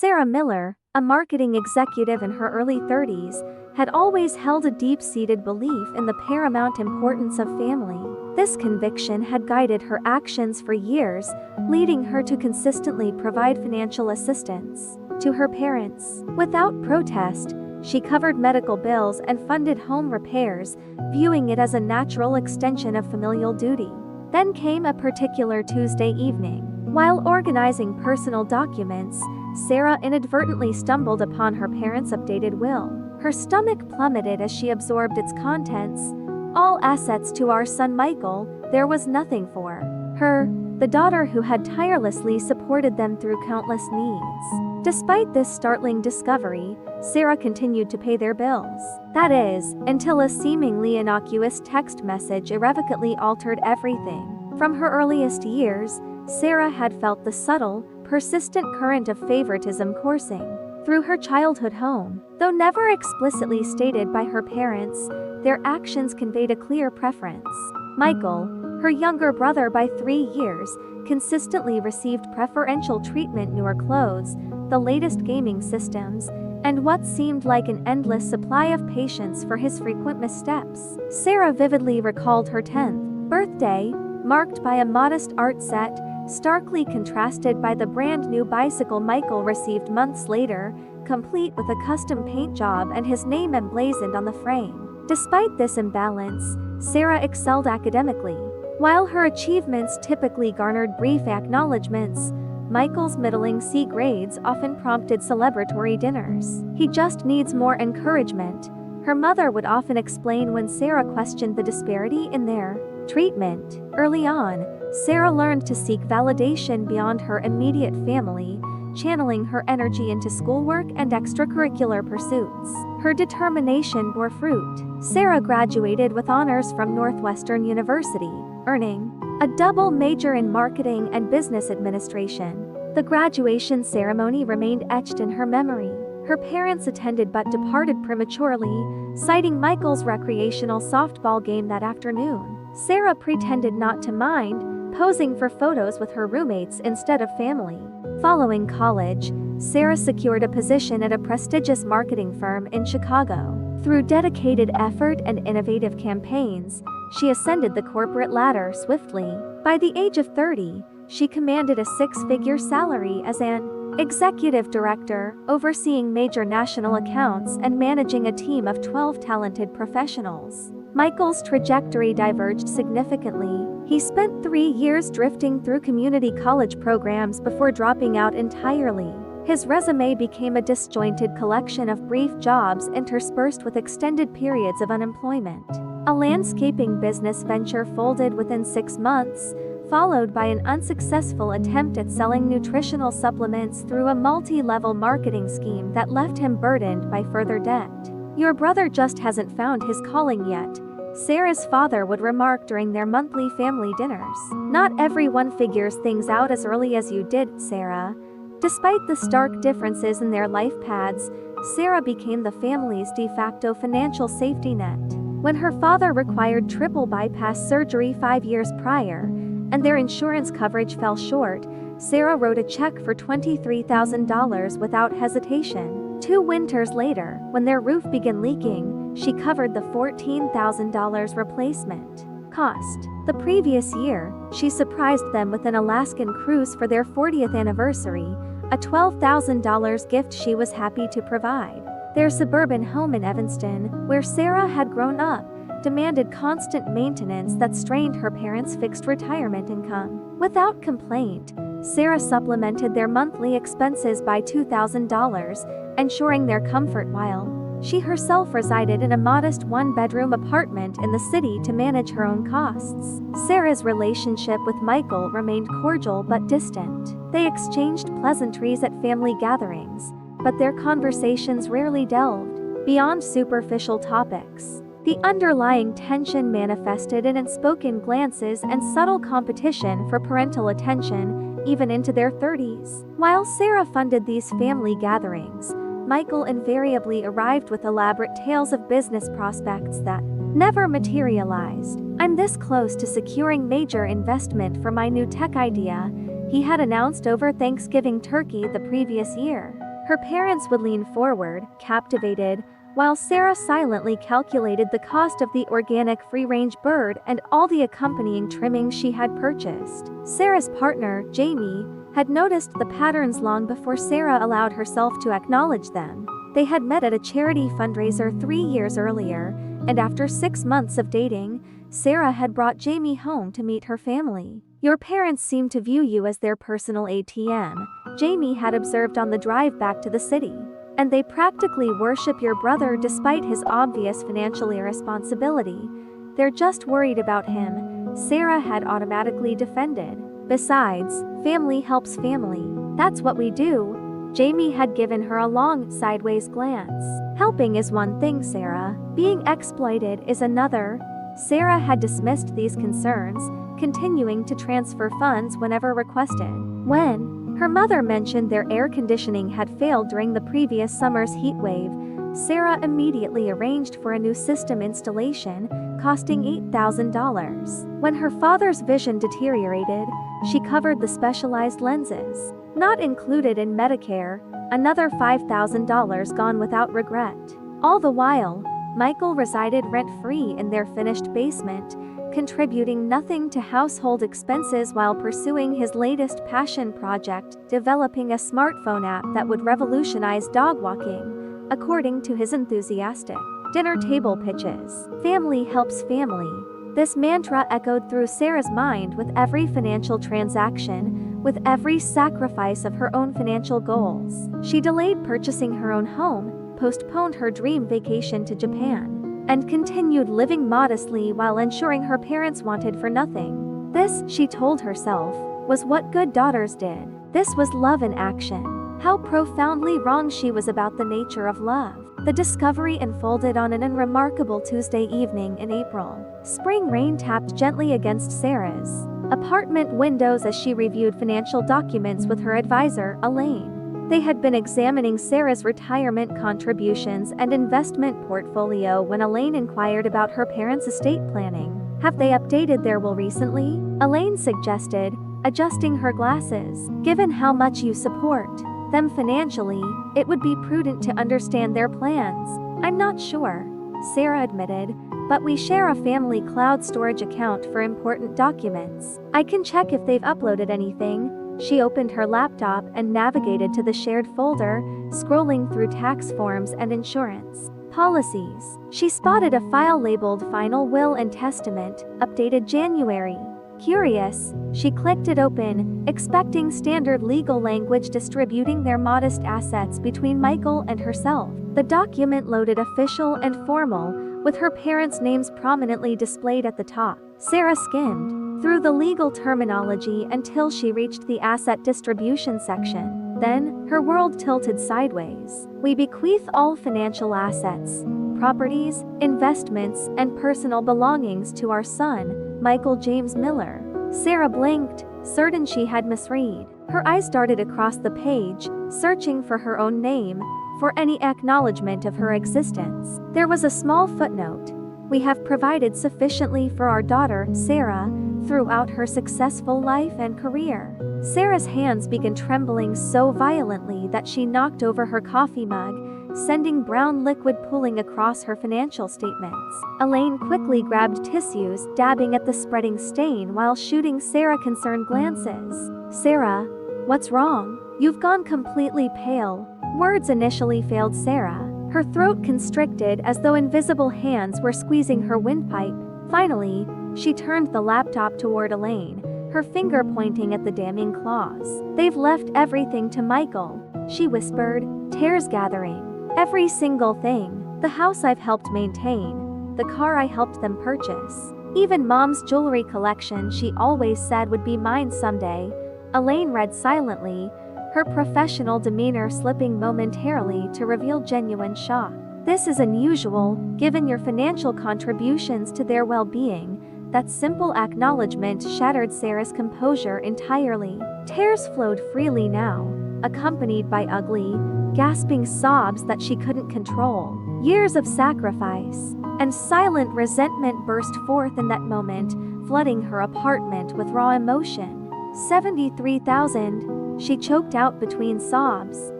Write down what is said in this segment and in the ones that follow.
Sarah Miller, a marketing executive in her early 30s, had always held a deep-seated belief in the paramount importance of family. This conviction had guided her actions for years, leading her to consistently provide financial assistance to her parents. Without protest, she covered medical bills and funded home repairs, viewing it as a natural extension of familial duty. Then came a particular Tuesday evening. While organizing personal documents, Sarah inadvertently stumbled upon her parents' updated will. Her stomach plummeted as she absorbed its contents. "All assets to our son Michael, there was nothing for her, the daughter who had tirelessly supported them through countless needs." Despite this startling discovery, Sarah continued to pay their bills. That is, until a seemingly innocuous text message irrevocably altered everything. From her earliest years, Sarah had felt the subtle, persistent current of favoritism coursing through her childhood home. Though never explicitly stated by her parents, their actions conveyed a clear preference. Michael, her younger brother by 3 years, consistently received preferential treatment: newer clothes, the latest gaming systems, and what seemed like an endless supply of patience for his frequent missteps. Sarah vividly recalled her 10th birthday, marked by a modest art set, starkly contrasted by the brand-new bicycle Michael received months later, complete with a custom paint job and his name emblazoned on the frame. Despite this imbalance, Sarah excelled academically. While her achievements typically garnered brief acknowledgments, Michael's middling C grades often prompted celebratory dinners. "He just needs more encouragement," her mother would often explain when Sarah questioned the disparity in their treatment. Early on, Sarah learned to seek validation beyond her immediate family, channeling her energy into schoolwork and extracurricular pursuits. Her determination bore fruit. Sarah graduated with honors from Northwestern University, earning a double major in marketing and business administration. The graduation ceremony remained etched in her memory. Her parents attended but departed prematurely, citing Michael's recreational softball game that afternoon. Sarah pretended not to mind, posing for photos with her roommates instead of family. Following college, Sarah secured a position at a prestigious marketing firm in Chicago. Through dedicated effort and innovative campaigns, she ascended the corporate ladder swiftly. By the age of 30, she commanded a 6-figure salary as an executive director, overseeing major national accounts and managing a team of 12 talented professionals. Michael's trajectory diverged significantly. He spent 3 years drifting through community college programs before dropping out entirely. His resume became a disjointed collection of brief jobs interspersed with extended periods of unemployment. A landscaping business venture folded within 6 months, followed by an unsuccessful attempt at selling nutritional supplements through a multi-level marketing scheme that left him burdened by further debt. "Your brother just hasn't found his calling yet," Sarah's father would remark during their monthly family dinners. "Not everyone figures things out as early as you did, Sarah." Despite the stark differences in their life paths, Sarah became the family's de facto financial safety net. When her father required triple bypass surgery 5 years prior, and their insurance coverage fell short, Sarah wrote a check for $23,000 without hesitation. 2 winters later, when their roof began leaking, she covered the $14,000 replacement cost. The previous year, she surprised them with an Alaskan cruise for their 40th anniversary, a $12,000 gift she was happy to provide. Their suburban home in Evanston, where Sarah had grown up, demanded constant maintenance that strained her parents' fixed retirement income. Without complaint, Sarah supplemented their monthly expenses by $2,000, ensuring their comfort while she herself resided in a modest 1-bedroom apartment in the city to manage her own costs. Sarah's relationship with Michael remained cordial but distant. They exchanged pleasantries at family gatherings, but their conversations rarely delved beyond superficial topics. The underlying tension manifested in unspoken glances and subtle competition for parental attention, even into their 30s. While Sarah funded these family gatherings, Michael invariably arrived with elaborate tales of business prospects that never materialized. "I'm this close to securing major investment for my new tech idea," he had announced over Thanksgiving turkey the previous year. Her parents would lean forward, captivated, while Sarah silently calculated the cost of the organic free-range bird and all the accompanying trimmings she had purchased. Sarah's partner, Jamie, had noticed the patterns long before Sarah allowed herself to acknowledge them. They had met at a charity fundraiser 3 years earlier, and after 6 months of dating, Sarah had brought Jamie home to meet her family. "Your parents seem to view you as their personal ATM," Jamie had observed on the drive back to the city. "And they practically worship your brother despite his obvious financial irresponsibility. They're just worried about him," Sarah had automatically defended. "Besides, family helps family. That's what we do." Jamie had given her a long, sideways glance. "Helping is one thing, Sarah. Being exploited is another." Sarah had dismissed these concerns, continuing to transfer funds whenever requested. When her mother mentioned their air conditioning had failed during the previous summer's heat wave, Sarah immediately arranged for a new system installation, costing $8,000. When her father's vision deteriorated, she covered the specialized lenses. Not included in Medicare, another $5,000 gone without regret. All the while, Michael resided rent-free in their finished basement, contributing nothing to household expenses while pursuing his latest passion project, developing a smartphone app that would revolutionize dog walking, according to his enthusiastic dinner table pitches. Family helps family. This mantra echoed through Sarah's mind with every financial transaction, with every sacrifice of her own financial goals. She delayed purchasing her own home, postponed her dream vacation to Japan, and continued living modestly while ensuring her parents wanted for nothing. This, she told herself, was what good daughters did. This was love in action. How profoundly wrong she was about the nature of love. The discovery unfolded on an unremarkable Tuesday evening in April. Spring rain tapped gently against Sarah's apartment windows as she reviewed financial documents with her advisor, Elaine. They had been examining Sarah's retirement contributions and investment portfolio when Elaine inquired about her parents' estate planning. "Have they updated their will recently?" Elaine suggested, adjusting her glasses. "Given how much you support them financially, it would be prudent to understand their plans." "I'm not sure," Sarah admitted, "but we share a family cloud storage account for important documents. I can check if they've uploaded anything." She opened her laptop and navigated to the shared folder, scrolling through tax forms and insurance policies. She spotted a file labeled Final Will and Testament, updated January. Curious, she clicked it open, expecting standard legal language distributing their modest assets between Michael and herself. The document loaded official and formal, with her parents' names prominently displayed at the top. Sarah skimmed through the legal terminology until she reached the asset distribution section. Then, her world tilted sideways. "We bequeath all financial assets, properties, investments, and personal belongings to our son, Michael James Miller." Sarah blinked, certain she had misread. Her eyes darted across the page, searching for her own name, for any acknowledgement of her existence. There was a small footnote. "We have provided sufficiently for our daughter, Sarah, throughout her successful life and career." Sarah's hands began trembling so violently that she knocked over her coffee mug, sending brown liquid pooling across her financial statements. Elaine quickly grabbed tissues, dabbing at the spreading stain while shooting Sarah concerned glances. "Sarah, what's wrong? You've gone completely pale." Words initially failed Sarah. Her throat constricted as though invisible hands were squeezing her windpipe. Finally, she turned the laptop toward Elaine, her finger pointing at the damning clause. "They've left everything to Michael," she whispered, tears gathering. "Every single thing. The house I've helped maintain, the car I helped them purchase, even Mom's jewelry collection she always said would be mine someday." Elaine read silently, her professional demeanor slipping momentarily to reveal genuine shock. "This is unusual, given your financial contributions to their well-being." That simple acknowledgement shattered Sarah's composure entirely. Tears flowed freely now, accompanied by ugly, gasping sobs that she couldn't control. Years of sacrifice and silent resentment burst forth in that moment, flooding her apartment with raw emotion. $73,000. she choked out between sobs.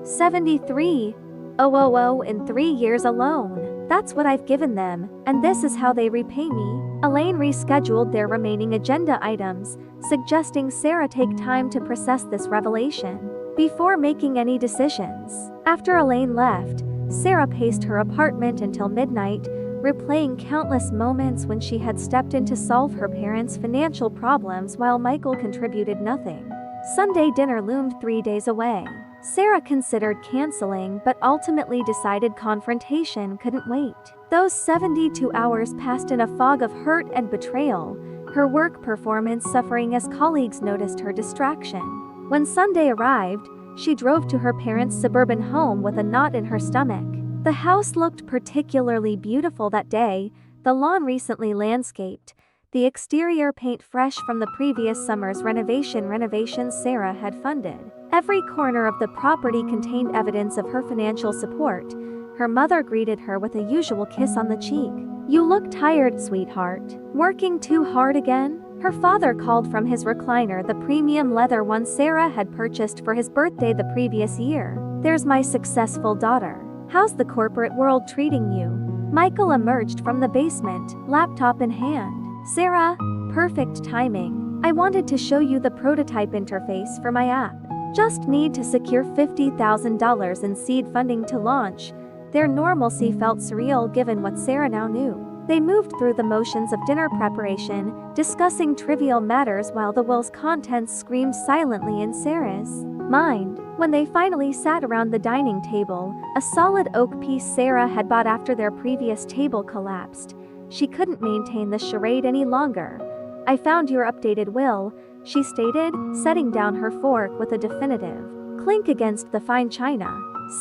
73. Oh, in 3 years alone. That's what I've given them, and this is how they repay me. Elaine rescheduled their remaining agenda items, suggesting Sarah take time to process this revelation before making any decisions. After Elaine left, Sarah paced her apartment until midnight, replaying countless moments when she had stepped in to solve her parents' financial problems while Michael contributed nothing. Sunday dinner loomed 3 days away. Sarah considered canceling but ultimately decided confrontation couldn't wait. Those 72 hours passed in a fog of hurt and betrayal, her work performance suffering as colleagues noticed her distraction. When Sunday arrived, she drove to her parents' suburban home with a knot in her stomach. The house looked particularly beautiful that day, the lawn recently landscaped, the exterior paint fresh from the previous summer's renovations Sarah had funded. Every corner of the property contained evidence of her financial support. Her mother greeted her with a usual kiss on the cheek. "You look tired, sweetheart. Working too hard again?" Her father called from his recliner, the premium leather one Sarah had purchased for his birthday the previous year. "There's my successful daughter. How's the corporate world treating you?" Michael emerged from the basement, laptop in hand. "Sarah, perfect timing. I wanted to show you the prototype interface for my app. Just need to secure $50,000 in seed funding to launch." Their normalcy felt surreal given what Sarah now knew. They moved through the motions of dinner preparation, discussing trivial matters while the will's contents screamed silently in Sarah's mind. When they finally sat around the dining table, a solid oak piece Sarah had bought after their previous table collapsed, she couldn't maintain the charade any longer. "I found your updated will," she stated, setting down her fork with a definitive clink against the fine china.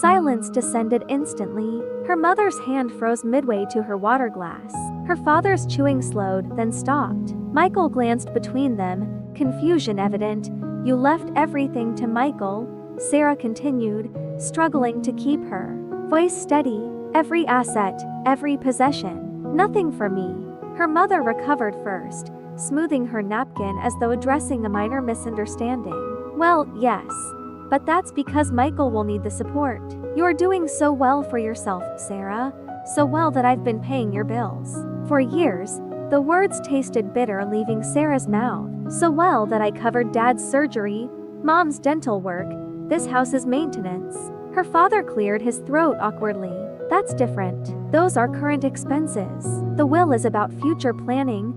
Silence descended instantly. Her mother's hand froze midway to her water glass. Her father's chewing slowed, then stopped. Michael glanced between them, confusion evident. "You left everything to Michael," Sarah continued, struggling to keep her voice steady. "Every asset, every possession. Nothing for me." Her mother recovered first, smoothing her napkin as though addressing a minor misunderstanding. "Well, yes. But that's because Michael will need the support. You're doing so well for yourself, Sarah. So well that I've been paying your bills for years." The words tasted bitter, leaving Sarah's mouth. "So well that I covered Dad's surgery, Mom's dental work, this house's maintenance." Her father cleared his throat awkwardly. "That's different. Those are current expenses. The will is about future planning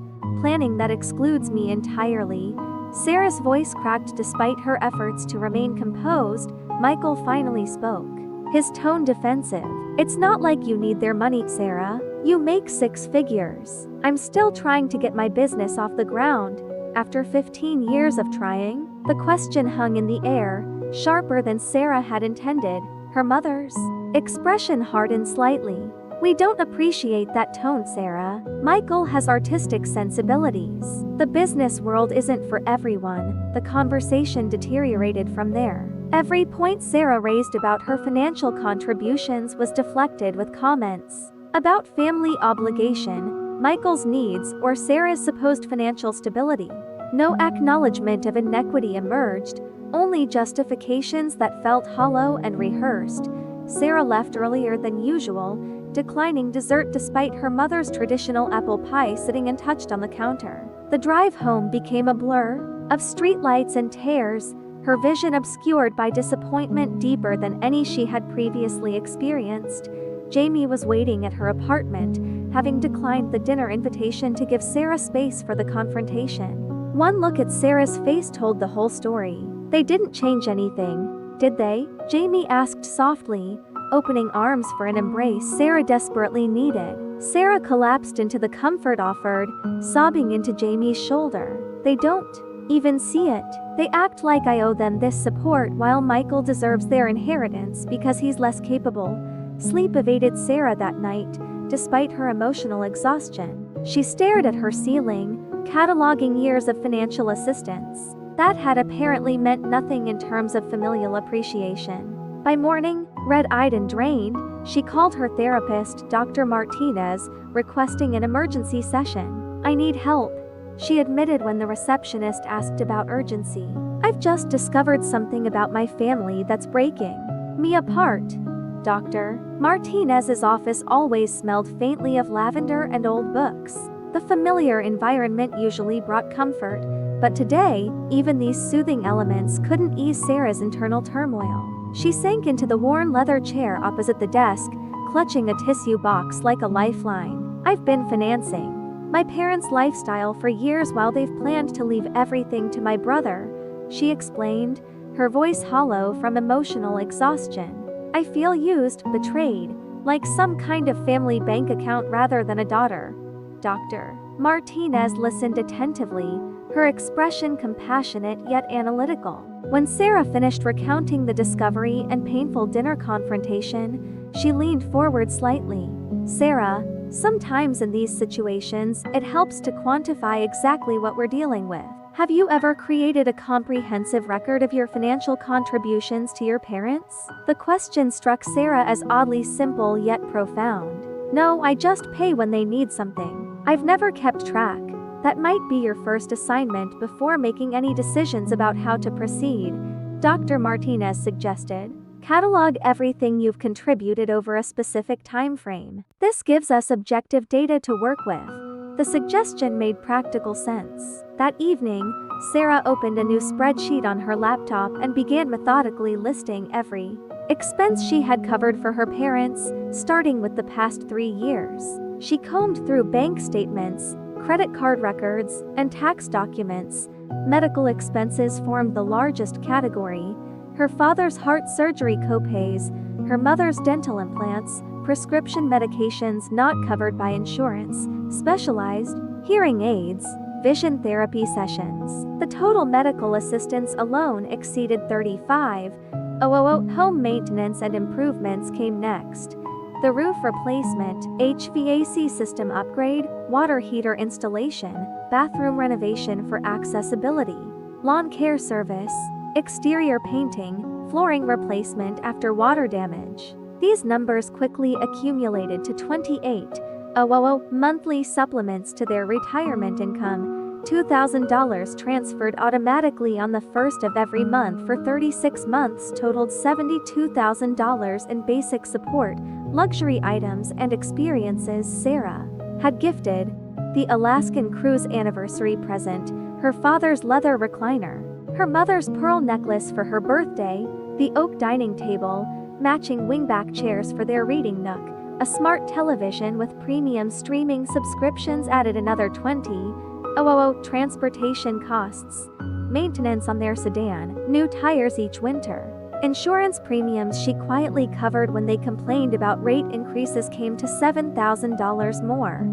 that excludes me entirely." Sarah's voice cracked despite her efforts to remain composed. Michael finally spoke, his tone defensive. "It's not like you need their money, Sarah. You make 6 figures. I'm still trying to get my business off the ground. After 15 years of trying." The question hung in the air, sharper than Sarah had intended. Her mother's expression hardened slightly. "We don't appreciate that tone, Sarah. Michael has artistic sensibilities. The business world isn't for everyone." The conversation deteriorated from there. Every point Sarah raised about her financial contributions was deflected with comments about family obligation, Michael's needs, or Sarah's supposed financial stability. No acknowledgement of inequity emerged, only justifications that felt hollow and rehearsed. Sarah left earlier than usual, declining dessert despite her mother's traditional apple pie sitting untouched on the counter. The drive home became a blur of streetlights and tears, her vision obscured by disappointment deeper than any she had previously experienced. Jamie was waiting at her apartment, having declined the dinner invitation to give Sarah space for the confrontation. One look at Sarah's face told the whole story. "They didn't change anything, did they?" Jamie asked softly, opening arms for an embrace Sarah desperately needed. Sarah collapsed into the comfort offered, sobbing into Jamie's shoulder. "They don't even see it. They act like I owe them this support while Michael deserves their inheritance because he's less capable." Sleep evaded Sarah that night, despite her emotional exhaustion. She stared at her ceiling, cataloging years of financial assistance that had apparently meant nothing in terms of familial appreciation. By morning, red-eyed and drained, she called her therapist, Dr. Martinez, requesting an emergency session. "I need help," she admitted when the receptionist asked about urgency. I've just discovered something about my family that's breaking me apart. Dr. Martinez's office always smelled faintly of lavender and old books. The familiar environment usually brought comfort, but today, even these soothing elements couldn't ease Sarah's internal turmoil. She sank into the worn leather chair opposite the desk, clutching a tissue box like a lifeline. I've been financing my parents' lifestyle for years while they've planned to leave everything to my brother, she explained, her voice hollow from emotional exhaustion. I feel used, betrayed, like some kind of family bank account rather than a daughter. Dr. Martinez listened attentively, her expression compassionate yet analytical. When Sarah finished recounting the discovery and painful dinner confrontation, she leaned forward slightly. Sarah, sometimes in these situations, it helps to quantify exactly what we're dealing with. Have you ever created a comprehensive record of your financial contributions to your parents? The question struck Sarah as oddly simple yet profound. No, I just pay when they need something. I've never kept track. That might be your first assignment before making any decisions about how to proceed, Dr. Martinez suggested. Catalog everything you've contributed over a specific time frame. This gives us objective data to work with. The suggestion made practical sense. That evening, Sarah opened a new spreadsheet on her laptop and began methodically listing every expense she had covered for her parents, starting with the past 3 years. She combed through bank statements, credit card records, and tax documents. Medical expenses formed the largest category. Her father's heart surgery copays, her mother's dental implants, prescription medications not covered by insurance, specialized hearing aids, vision therapy sessions. The total medical assistance alone exceeded $35,000. Home maintenance and improvements came next. The roof replacement, HVAC system upgrade, water heater installation, bathroom renovation for accessibility, lawn care service, exterior painting, flooring replacement after water damage. These numbers quickly accumulated to $28,000 monthly supplements to their retirement income, $2,000 transferred automatically on the first of every month for 36 months totaled $72,000 in basic support, luxury items and experiences. Sarah had gifted the Alaskan cruise anniversary present, her father's leather recliner, her mother's pearl necklace for her birthday, the oak dining table, matching wingback chairs for their reading nook, a smart television with premium streaming subscriptions added another $20,000, transportation costs, maintenance on their sedan, new tires each winter. Insurance premiums she quietly covered when they complained about rate increases came to $7,000 more.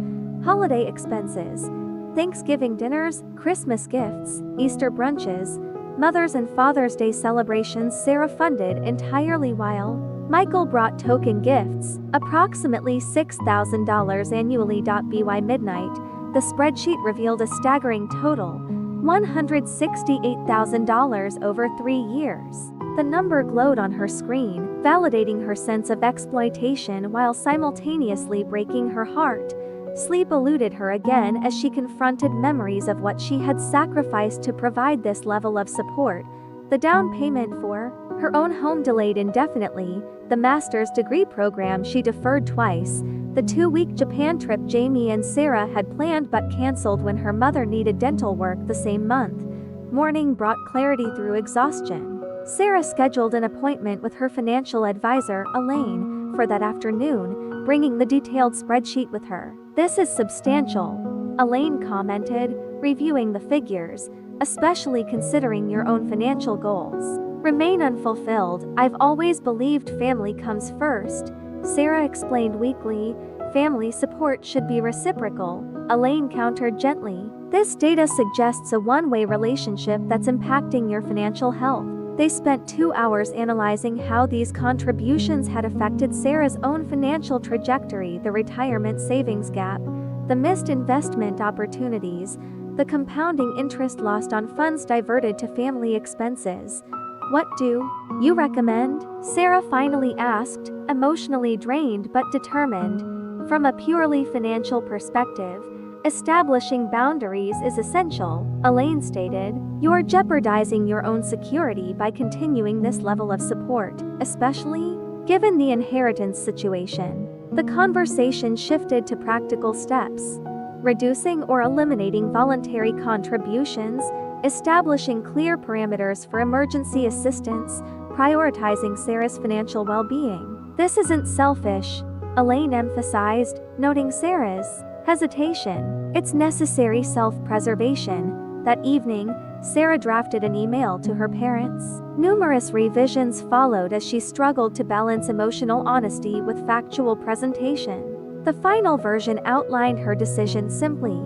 Holiday expenses, Thanksgiving dinners, Christmas gifts, Easter brunches, Mother's and Father's Day celebrations Sarah funded entirely while Michael brought token gifts, approximately $6,000 annually. By midnight, the spreadsheet revealed a staggering total, $168,000 over 3 years. The number glowed on her screen, validating her sense of exploitation while simultaneously breaking her heart. Sleep eluded her again as she confronted memories of what she had sacrificed to provide this level of support. The down payment for her own home delayed indefinitely, the master's degree program she deferred twice, the 2-week Japan trip Jamie and Sarah had planned but canceled when her mother needed dental work the same month. Morning brought clarity through exhaustion. Sarah scheduled an appointment with her financial advisor, Elaine, for that afternoon, bringing the detailed spreadsheet with her. "This is substantial," Elaine commented, reviewing the figures, "especially considering your own financial goals remain unfulfilled. I've always believed family comes first," Sarah explained weakly. "Family support should be reciprocal," Elaine countered gently. "This data suggests a one-way relationship that's impacting your financial health." They spent 2 hours analyzing how these contributions had affected Sarah's own financial trajectory, the retirement savings gap, the missed investment opportunities, the compounding interest lost on funds diverted to family expenses. "What do you recommend?" Sarah finally asked, emotionally drained but determined. From a purely financial perspective, Establishing boundaries is essential, Elaine stated. You're jeopardizing your own security by continuing this level of support, especially given the inheritance situation. The conversation shifted to practical steps: reducing or eliminating voluntary contributions, establishing clear parameters for emergency assistance, prioritizing Sarah's financial well-being. This isn't selfish, Elaine emphasized, noting Sarah's hesitation. It's necessary self-preservation. That evening, Sarah drafted an email to her parents. Numerous revisions followed as she struggled to balance emotional honesty with factual presentation. The final version outlined her decision simply: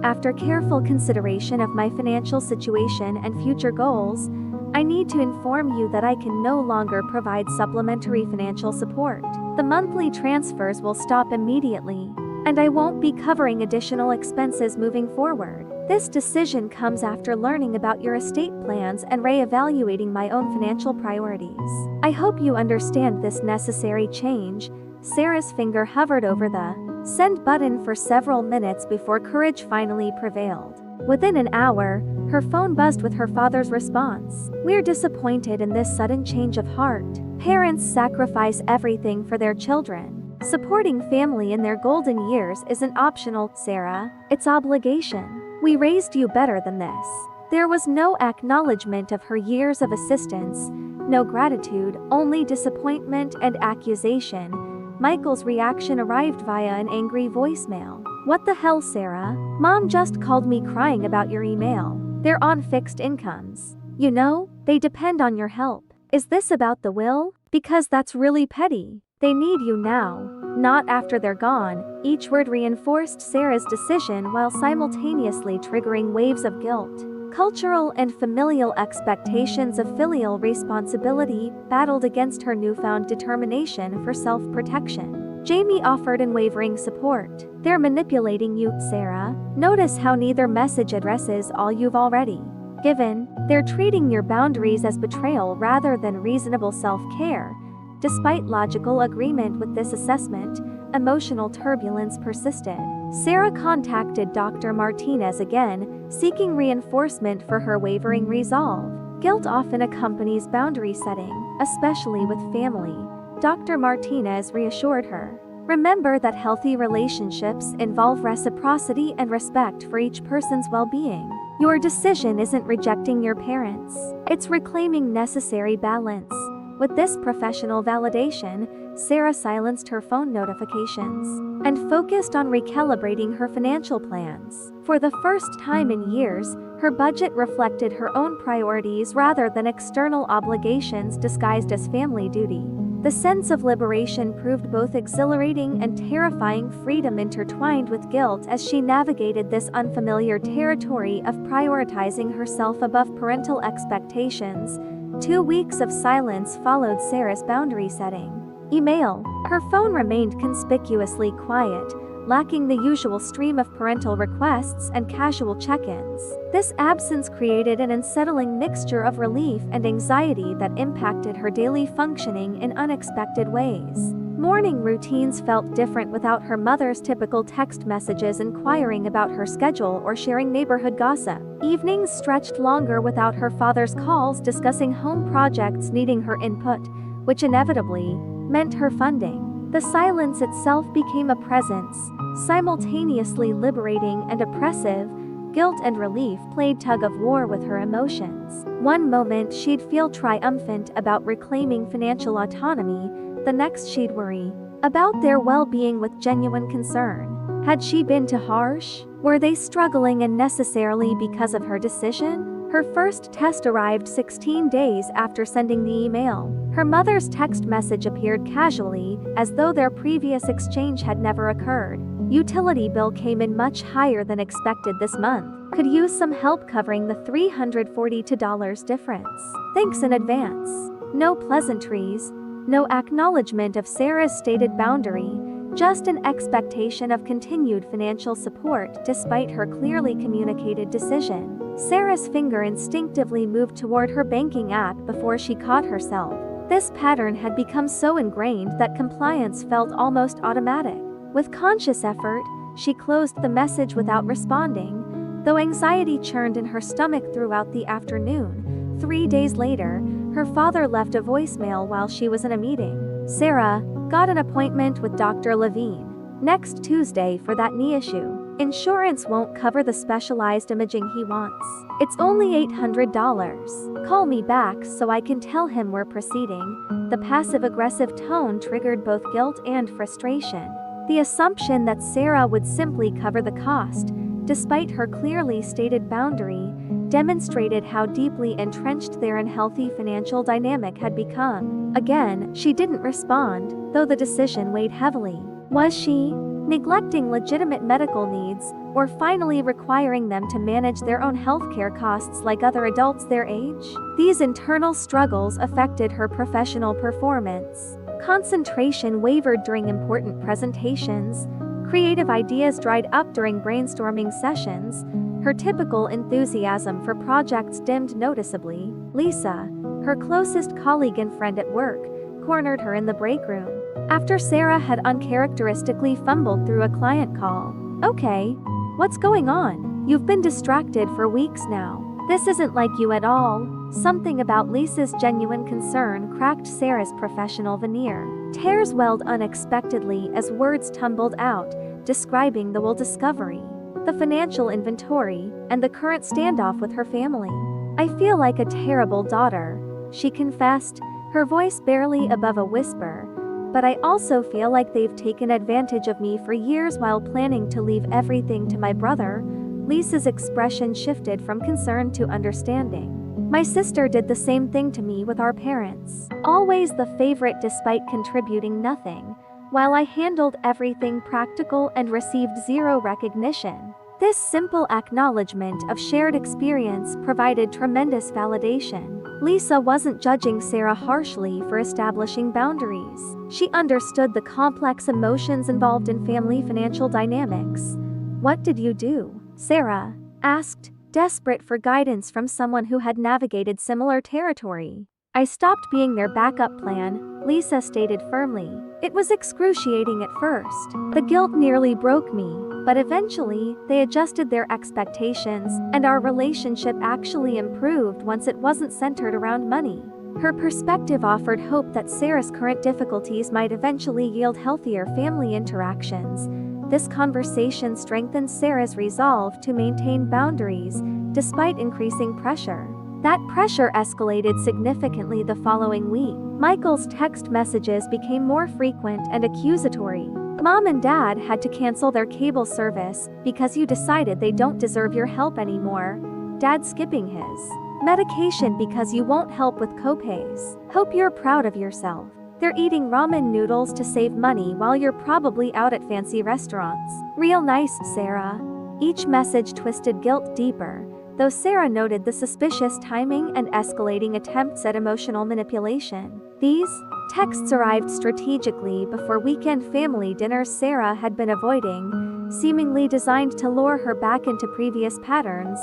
after careful consideration of my financial situation and future goals, I need to inform you that I can no longer provide supplementary financial support. The monthly transfers will stop immediately, and I won't be covering additional expenses moving forward. This decision comes after learning about your estate plans and reevaluating my own financial priorities. I hope you understand this necessary change. Sarah's finger hovered over the send button for several minutes before courage finally prevailed. Within an hour, her phone buzzed with her father's response. We're disappointed in this sudden change of heart. Parents sacrifice everything for their children. Supporting family in their golden years isn't optional, Sarah. It's obligation. We raised you better than this. There was no acknowledgement of her years of assistance, no gratitude, only disappointment and accusation. Michael's reaction arrived via an angry voicemail. What the hell, Sarah? Mom just called me crying about your email. They're on fixed incomes. You know, they depend on your help. Is this about the will? Because that's really petty. They need you now, not after they're gone. Each word reinforced Sarah's decision while simultaneously triggering waves of guilt. Cultural and familial expectations of filial responsibility battled against her newfound determination for self-protection. Jamie offered unwavering support. They're manipulating you, Sarah. Notice how neither message addresses all you've already given. They're treating your boundaries as betrayal rather than reasonable self-care. Despite logical agreement with this assessment, emotional turbulence persisted. Sarah contacted Dr. Martinez again, seeking reinforcement for her wavering resolve. Guilt often accompanies boundary setting, especially with family, Dr. Martinez reassured her. Remember that healthy relationships involve reciprocity and respect for each person's well-being. Your decision isn't rejecting your parents, it's reclaiming necessary balance. With this professional validation, Sarah silenced her phone notifications and focused on recalibrating her financial plans. For the first time in years, her budget reflected her own priorities rather than external obligations disguised as family duty. The sense of liberation proved both exhilarating and terrifying, freedom intertwined with guilt as she navigated this unfamiliar territory of prioritizing herself above parental expectations. 2 weeks of silence followed Sarah's boundary setting. Email. Her phone remained conspicuously quiet, lacking the usual stream of parental requests and casual check-ins. This absence created an unsettling mixture of relief and anxiety that impacted her daily functioning in unexpected ways. Morning routines felt different without her mother's typical text messages inquiring about her schedule or sharing neighborhood gossip. Evenings stretched longer without her father's calls discussing home projects needing her input, which inevitably meant her funding. The silence itself became a presence, simultaneously liberating and oppressive. Guilt and relief played tug-of-war with her emotions. One moment she'd feel triumphant about reclaiming financial autonomy, the next she'd worry about their well-being with genuine concern. Had she been too harsh? Were they struggling unnecessarily because of her decision? Her first test arrived 16 days after sending the email. Her mother's text message appeared casually, as though their previous exchange had never occurred. Utility bill came in much higher than expected this month. Could use some help covering the $342 difference. Thanks in advance. No pleasantries, no acknowledgement of Sarah's stated boundary, just an expectation of continued financial support despite her clearly communicated decision. Sarah's finger instinctively moved toward her banking app before she caught herself. This pattern had become so ingrained that compliance felt almost automatic. With conscious effort, She closed the message without responding, though anxiety churned in her stomach throughout the afternoon. 3 days later, her father left a voicemail while she was in a meeting. Sarah got an appointment with Dr. Levine next Tuesday for that knee issue. Insurance won't cover the specialized imaging he wants. It's only $800. Call me back so I can tell him we're proceeding. The passive-aggressive tone triggered both guilt and frustration. The assumption that Sarah would simply cover the cost, despite her clearly stated boundary, demonstrated how deeply entrenched their unhealthy financial dynamic had become. Again, she didn't respond, though the decision weighed heavily. Was she neglecting legitimate medical needs, or finally requiring them to manage their own healthcare costs like other adults their age? These internal struggles affected her professional performance. Concentration wavered during important presentations, creative ideas dried up during brainstorming sessions, her typical enthusiasm for projects dimmed noticeably. Lisa, her closest colleague and friend at work, cornered her in the break room after Sarah had uncharacteristically fumbled through a client call. "Okay, what's going on? You've been distracted for weeks now. This isn't like you at all." Something about Lisa's genuine concern cracked Sarah's professional veneer. Tears welled unexpectedly as words tumbled out, describing the will discovery, the financial inventory, and the current standoff with her family. "I feel like a terrible daughter," she confessed, her voice barely above a whisper. "But I also feel like they've taken advantage of me for years while planning to leave everything to my brother." Lisa's expression shifted from concern to understanding. "My sister did the same thing to me with our parents. Always the favorite despite contributing nothing, while I handled everything practical and received zero recognition." This simple acknowledgement of shared experience provided tremendous validation. Lisa wasn't judging Sarah harshly for establishing boundaries. She understood the complex emotions involved in family financial dynamics. "What did you do?" Sarah asked, desperate for guidance from someone who had navigated similar territory. "I stopped being their backup plan," Lisa stated firmly. "It was excruciating at first. The guilt nearly broke me, but eventually, they adjusted their expectations, and our relationship actually improved once it wasn't centered around money." Her perspective offered hope that Sarah's current difficulties might eventually yield healthier family interactions. This conversation strengthened Sarah's resolve to maintain boundaries, despite increasing pressure. That pressure escalated significantly the following week. Michael's text messages became more frequent and accusatory. "Mom and Dad had to cancel their cable service because you decided they don't deserve your help anymore. Dad's skipping his medication because you won't help with copays. Hope you're proud of yourself. They're eating ramen noodles to save money while you're probably out at fancy restaurants. Real nice, Sarah." Each message twisted guilt deeper, though Sarah noted the suspicious timing and escalating attempts at emotional manipulation. These texts arrived strategically before weekend family dinners Sarah had been avoiding, seemingly designed to lure her back into previous patterns.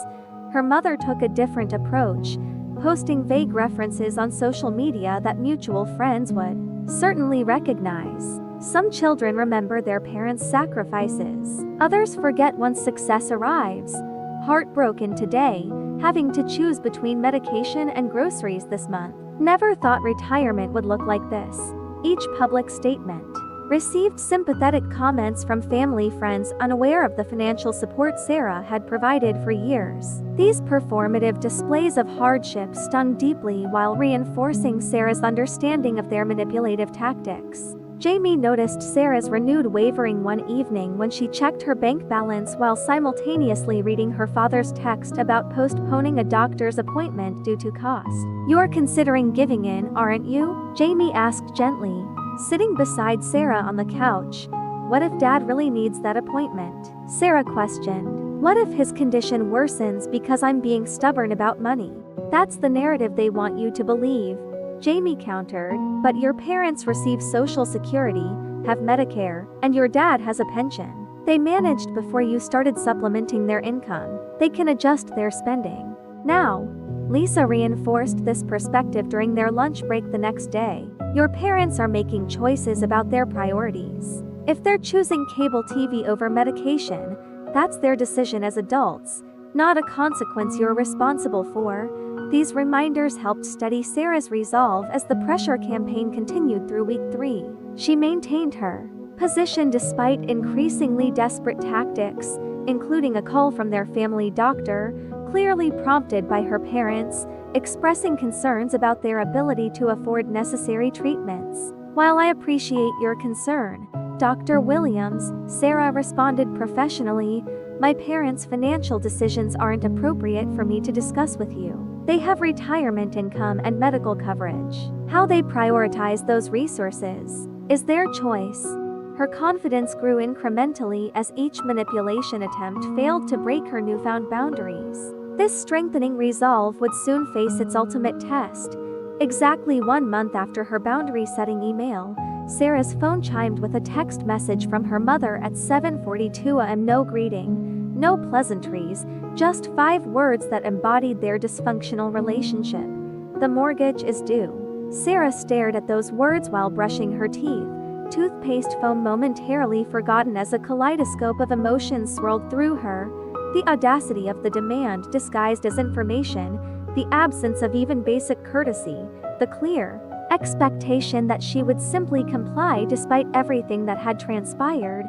Her mother took a different approach, posting vague references on social media that mutual friends would certainly recognize. Some children remember their parents' sacrifices. Others forget once success arrives. Heartbroken today, having to choose between medication and groceries this month. Never thought retirement would look like this. Each public statement received sympathetic comments from family friends unaware of the financial support Sarah had provided for years. These performative displays of hardship stung deeply while reinforcing Sarah's understanding of their manipulative tactics. Jamie noticed Sarah's renewed wavering one evening when she checked her bank balance while simultaneously reading her father's text about postponing a doctor's appointment due to cost. "You're considering giving in, aren't you?" Jamie asked gently, sitting beside Sarah on the couch. "What if Dad really needs that appointment?" Sarah questioned. "What if his condition worsens because I'm being stubborn about money?" "That's the narrative they want you to believe," Jamie countered, "but your parents receive Social Security, have Medicare, and your dad has a pension. They managed before you started supplementing their income. They can adjust their spending now." Lisa reinforced this perspective during their lunch break the next day. "Your parents are making choices about their priorities. If they're choosing cable TV over medication, that's their decision as adults, not a consequence you're responsible for. These reminders helped steady Sarah's resolve as the pressure campaign continued through week 3. She maintained her position despite increasingly desperate tactics, including a call from their family doctor, clearly prompted by her parents, expressing concerns about their ability to afford necessary treatments. "While I appreciate your concern, Dr. Williams," Sarah responded professionally, "my parents' financial decisions aren't appropriate for me to discuss with you. They have retirement income and medical coverage. How they prioritize those resources is their choice." Her confidence grew incrementally as each manipulation attempt failed to break her newfound boundaries. This strengthening resolve would soon face its ultimate test. Exactly 1 month after her boundary-setting email, Sarah's phone chimed with a text message from her mother at 7:42 a.m. No greeting, no pleasantries, just 5 words that embodied their dysfunctional relationship. "The mortgage is due." Sarah stared at those words while brushing her teeth, toothpaste foam momentarily forgotten as a kaleidoscope of emotions swirled through her. The audacity of the demand disguised as information, the absence of even basic courtesy, the clear expectation that she would simply comply despite everything that had transpired.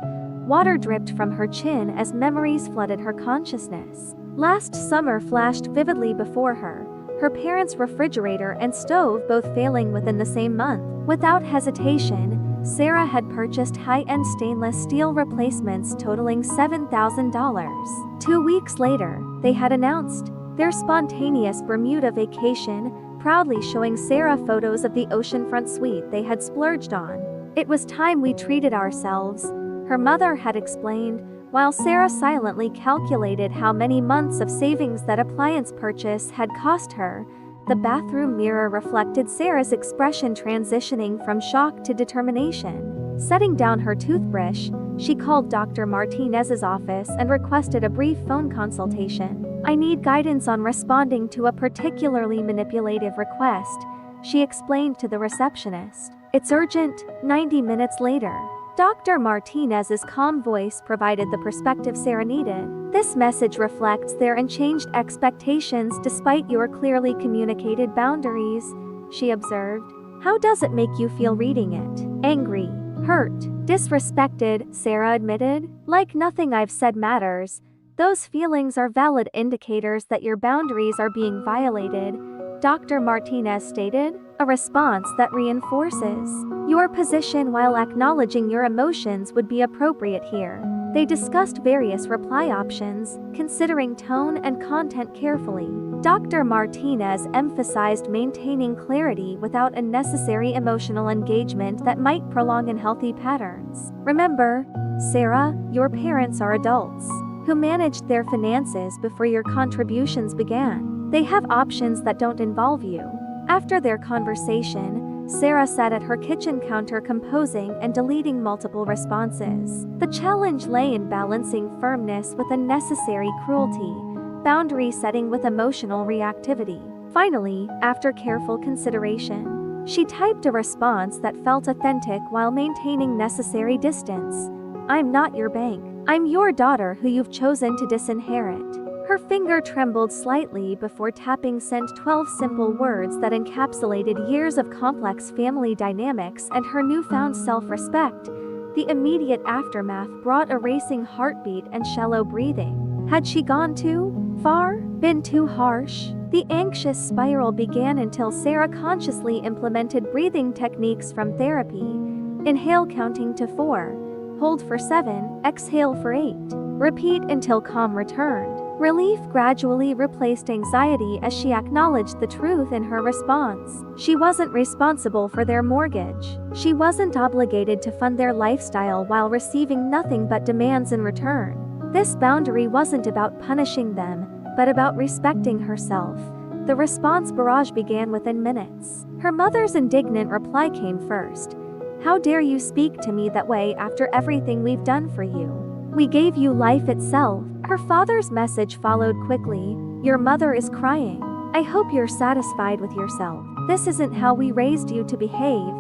Water dripped from her chin as memories flooded her consciousness. Last summer flashed vividly before her, her parents' refrigerator and stove both failing within the same month. Without hesitation, Sarah had purchased high-end stainless steel replacements totaling $7,000. 2 weeks later, they had announced their spontaneous Bermuda vacation, proudly showing Sarah photos of the oceanfront suite they had splurged on. "It was time we treated ourselves," her mother had explained, while Sarah silently calculated how many months of savings that appliance purchase had cost her. The bathroom mirror reflected Sarah's expression, transitioning from shock to determination. Setting down her toothbrush, she called Dr. Martinez's office and requested a brief phone consultation. "I need guidance on responding to a particularly manipulative request," she explained to the receptionist. "It's urgent." 90 minutes later, Dr. Martinez's calm voice provided the perspective Sarah needed. "This message reflects their unchanged expectations despite your clearly communicated boundaries," she observed. "How does it make you feel reading it?" "Angry, hurt, disrespected," Sarah admitted. "Like nothing I've said matters. Those feelings are valid indicators that your boundaries are being violated," Dr. Martinez stated, a response that reinforces your position while acknowledging your emotions would be appropriate here. They discussed various reply options, considering tone and content carefully. Dr. Martinez emphasized maintaining clarity without unnecessary emotional engagement that might prolong unhealthy patterns. "Remember, Sarah, your parents are adults who managed their finances before your contributions began. They have options that don't involve you." After their conversation, Sarah sat at her kitchen counter composing and deleting multiple responses. The challenge lay in balancing firmness with unnecessary cruelty, boundary setting with emotional reactivity. Finally, after careful consideration, she typed a response that felt authentic while maintaining necessary distance. "I'm not your bank. I'm your daughter who you've chosen to disinherit." Her finger trembled slightly before tapping sent 12 simple words that encapsulated years of complex family dynamics and her newfound self-respect. The immediate aftermath brought a racing heartbeat and shallow breathing. Had she gone too far? Been too harsh? The anxious spiral began until Sarah consciously implemented breathing techniques from therapy. Inhale, counting to 4. Hold for 7, exhale for 8. Repeat until calm returned. Relief gradually replaced anxiety as she acknowledged the truth in her response. She wasn't responsible for their mortgage. She wasn't obligated to fund their lifestyle while receiving nothing but demands in return. This boundary wasn't about punishing them, but about respecting herself. The response barrage began within minutes. Her mother's indignant reply came first. "How dare you speak to me that way after everything we've done for you? We gave you life itself." Her father's message followed quickly. "Your mother is crying. I hope you're satisfied with yourself. This isn't how we raised you to behave."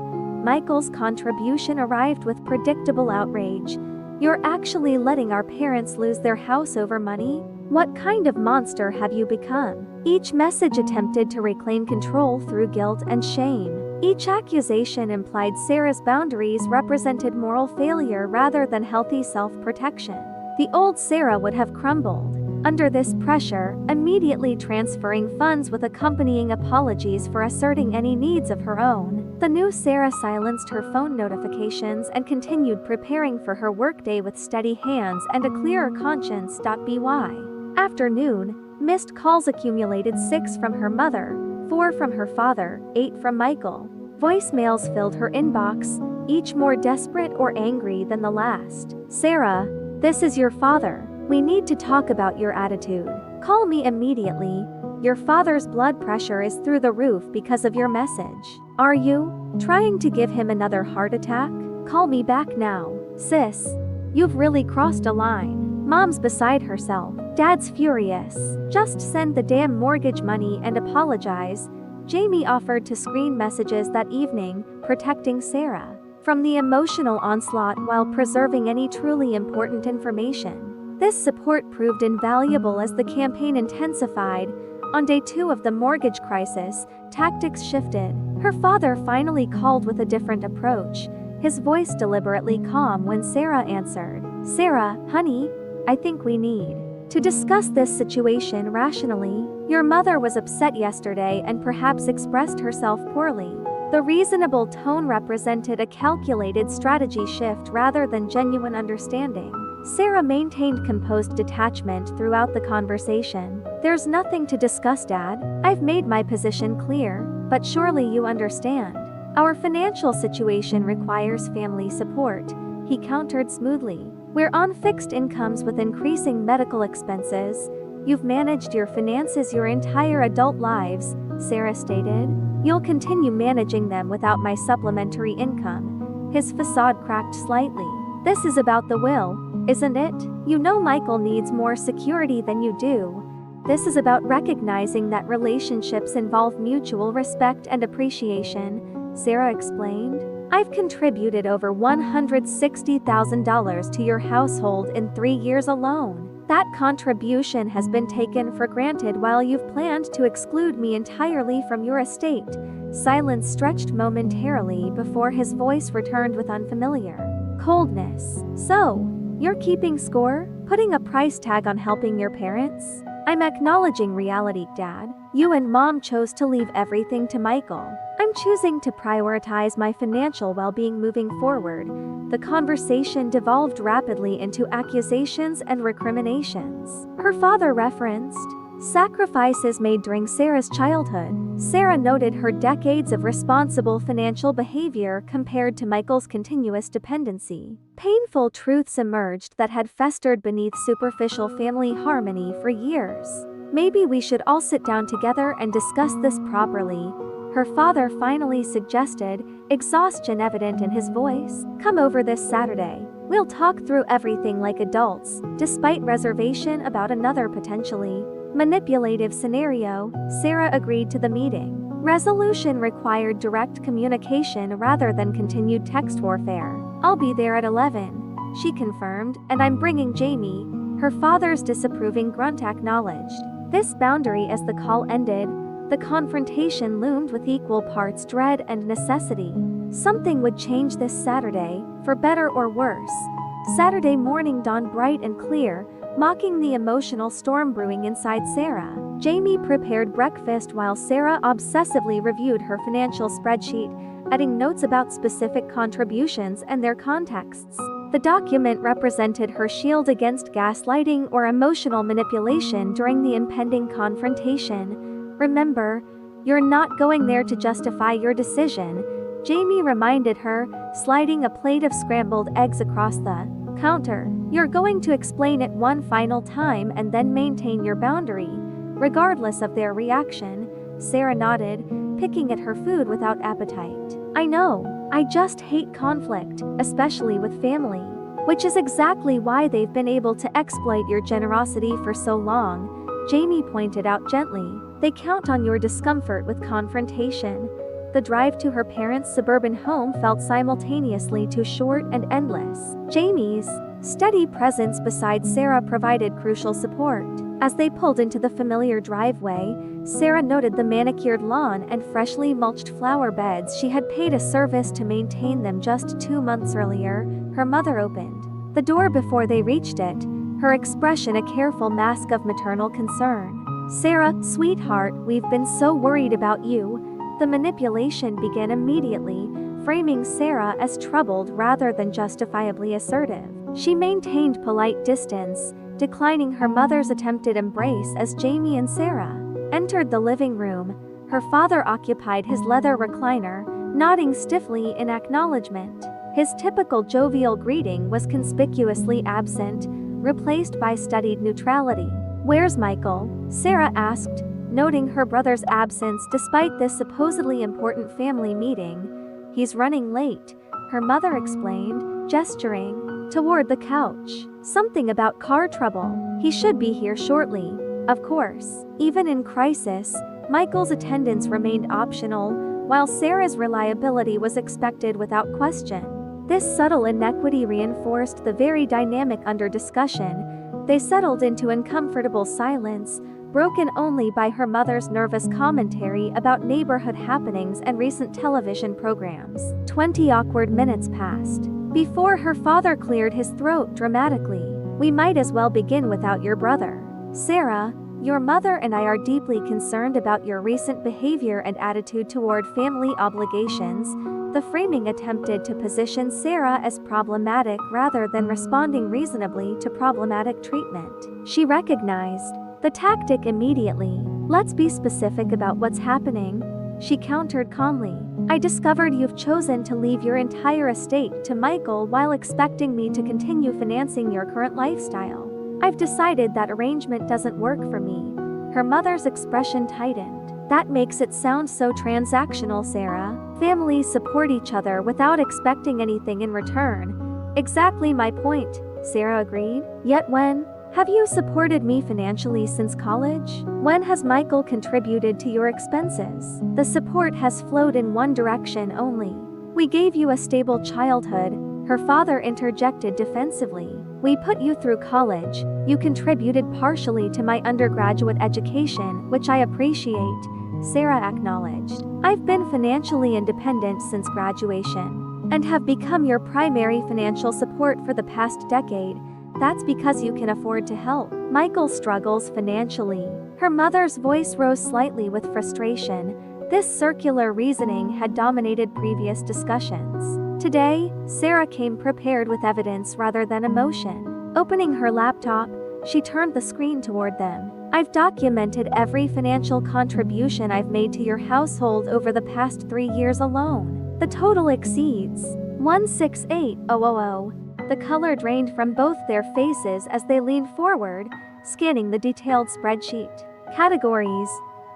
Michael's contribution arrived with predictable outrage. "You're actually letting our parents lose their house over money? What kind of monster have you become?" Each message attempted to reclaim control through guilt and shame. Each accusation implied Sarah's boundaries represented moral failure rather than healthy self-protection. The old Sarah would have crumbled under this pressure, immediately transferring funds with accompanying apologies for asserting any needs of her own. The new Sarah silenced her phone notifications and continued preparing for her workday with steady hands and a clearer conscience. By afternoon, missed calls accumulated: 6 from her mother, 4 from her father, 8 from Michael. Voicemails filled her inbox, each more desperate or angry than the last. "Sarah, this is your father. We need to talk about your attitude. Call me immediately. Your father's blood pressure is through the roof because of your message. Are you trying to give him another heart attack? Call me back now. Sis, you've really crossed a line." Mom's beside herself. Dad's furious. "Just send the damn mortgage money and apologize." Jamie offered to screen messages that evening, protecting Sarah from the emotional onslaught while preserving any truly important information. This support proved invaluable as the campaign intensified. On day 2 of the mortgage crisis, tactics shifted. Her father finally called with a different approach, his voice deliberately calm when Sarah answered. "Sarah, honey, I think we need to discuss this situation rationally. Your mother was upset yesterday and perhaps expressed herself poorly." The reasonable tone represented a calculated strategy shift rather than genuine understanding. Sarah maintained composed detachment throughout the conversation. "There's nothing to discuss, Dad. I've made my position clear, but surely you understand. Our financial situation requires family support," he countered smoothly. "We're on fixed incomes with increasing medical expenses. You've managed your finances your entire adult lives," Sarah stated. "You'll continue managing them without my supplementary income." His facade cracked slightly. "This is about the will, isn't it? You know Michael needs more security than you do. This is about recognizing that relationships involve mutual respect and appreciation," Sarah explained. "I've contributed over $160,000 to your household in 3 years alone. That contribution has been taken for granted while you've planned to exclude me entirely from your estate." Silence stretched momentarily before his voice returned with unfamiliar coldness. "So, you're keeping score? Putting a price tag on helping your parents?" "I'm acknowledging reality, Dad. You and Mom chose to leave everything to Michael. I'm choosing to prioritize my financial well-being moving forward." The conversation devolved rapidly into accusations and recriminations. Her father referenced sacrifices made during Sarah's childhood. Sarah noted her decades of responsible financial behavior compared to Michael's continuous dependency. Painful truths emerged that had festered beneath superficial family harmony for years. "Maybe we should all sit down together and discuss this properly," her father finally suggested, exhaustion evident in his voice. "Come over this Saturday. We'll talk through everything like adults." Despite reservation about another potentially manipulative scenario, Sarah agreed to the meeting. Resolution required direct communication rather than continued text warfare. "I'll be there at 11, she confirmed, "and I'm bringing Jamie," her father's disapproving grunt acknowledged. This boundary as the call ended, the confrontation loomed with equal parts dread and necessity. Something would change this Saturday, for better or worse. Saturday morning dawned bright and clear, mocking the emotional storm brewing inside Sarah. Jamie prepared breakfast while Sarah obsessively reviewed her financial spreadsheet, adding notes about specific contributions and their contexts. The document represented her shield against gaslighting or emotional manipulation during the impending confrontation. "Remember, you're not going there to justify your decision," Jamie reminded her, sliding a plate of scrambled eggs across the counter. "You're going to explain it one final time and then maintain your boundary, regardless of their reaction." Sarah nodded, picking at her food without appetite. "I know. I just hate conflict, especially with family. Which is exactly why they've been able to exploit your generosity for so long," Jamie pointed out gently. "They count on your discomfort with confrontation. The drive to her parents' suburban home felt simultaneously too short and endless. Jamie's steady presence beside Sarah provided crucial support. As they pulled into the familiar driveway, Sarah noted the manicured lawn and freshly mulched flower beds. She had paid a service to maintain them just 2 months earlier. Her mother opened the door before they reached it, her expression a careful mask of maternal concern. "Sarah, sweetheart, we've been so worried about you." The manipulation began immediately, framing Sarah as troubled rather than justifiably assertive. She maintained polite distance, declining her mother's attempted embrace as Jamie and Sarah entered the living room. Her father occupied his leather recliner, nodding stiffly in acknowledgement. His typical jovial greeting was conspicuously absent, replaced by studied neutrality. "Where's Michael?" Sarah asked, noting her brother's absence despite this supposedly important family meeting. "He's running late," her mother explained, gesturing toward the couch. "Something about car trouble. He should be here shortly." Of course, even in crisis, Michael's attendance remained optional, while Sarah's reliability was expected without question. This subtle inequity reinforced the very dynamic under discussion. They settled into uncomfortable silence, broken only by her mother's nervous commentary about neighborhood happenings and recent television programs. 20 awkward minutes passed before her father cleared his throat dramatically. "We might as well begin without your brother. Sarah, your mother and I are deeply concerned about your recent behavior and attitude toward family obligations." The framing attempted to position Sarah as problematic rather than responding reasonably to problematic treatment. She recognized the tactic immediately. "Let's be specific about what's happening," she countered calmly. "I discovered you've chosen to leave your entire estate to Michael while expecting me to continue financing your current lifestyle. I've decided that arrangement doesn't work for me." Her mother's expression tightened. "That makes it sound so transactional, Sarah. Families support each other without expecting anything in return." "Exactly my point," Sarah agreed. "Yet when have you supported me financially since college? When has Michael contributed to your expenses? The support has flowed in one direction only." "We gave you a stable childhood," her father interjected defensively. "We put you through college. You contributed partially to my undergraduate education, which I appreciate," Sarah acknowledged. "I've been financially independent since graduation and have become your primary financial support for the past decade. That's because you can afford to help. Michael struggles financially." Her mother's voice rose slightly with frustration. This circular reasoning had dominated previous discussions. Today, Sarah came prepared with evidence rather than emotion. Opening her laptop, she turned the screen toward them. "I've documented every financial contribution I've made to your household over the past 3 years alone. The total exceeds $168,000. The color drained from both their faces as they leaned forward, scanning the detailed spreadsheet. Categories: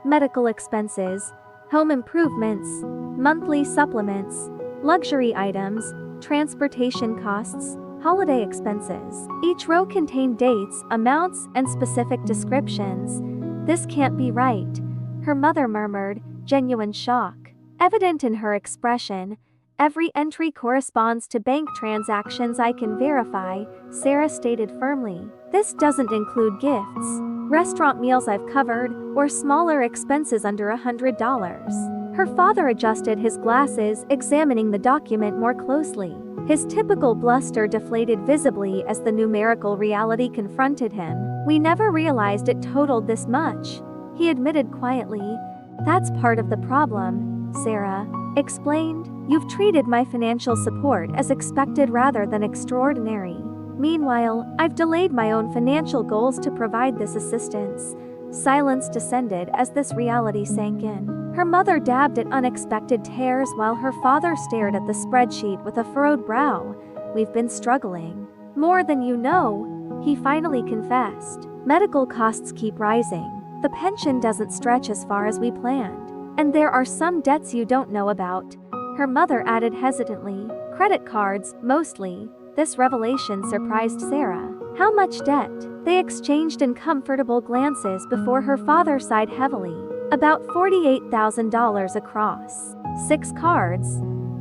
medical expenses, home improvements, monthly supplements, luxury items, transportation costs, holiday expenses. Each row contained dates, amounts, and specific descriptions. "This can't be right," her mother murmured, genuine shock evident in her expression. "Every entry corresponds to bank transactions I can verify," Sarah stated firmly. "This doesn't include gifts, restaurant meals I've covered, or smaller expenses under $100. Her father adjusted his glasses, examining the document more closely. His typical bluster deflated visibly as the numerical reality confronted him. "We never realized it totaled this much," he admitted quietly. "That's part of the problem," Sarah explained. "You've treated my financial support as expected rather than extraordinary. Meanwhile, I've delayed my own financial goals to provide this assistance." Silence descended as this reality sank in. Her mother dabbed at unexpected tears while her father stared at the spreadsheet with a furrowed brow. "We've been struggling more than you know," he finally confessed. "Medical costs keep rising. The pension doesn't stretch as far as we planned. And there are some debts you don't know about," her mother added hesitantly. "Credit cards, mostly." This revelation surprised Sarah. "How much debt?" They exchanged uncomfortable glances before her father sighed heavily. "About $48,000 across." 6 cards.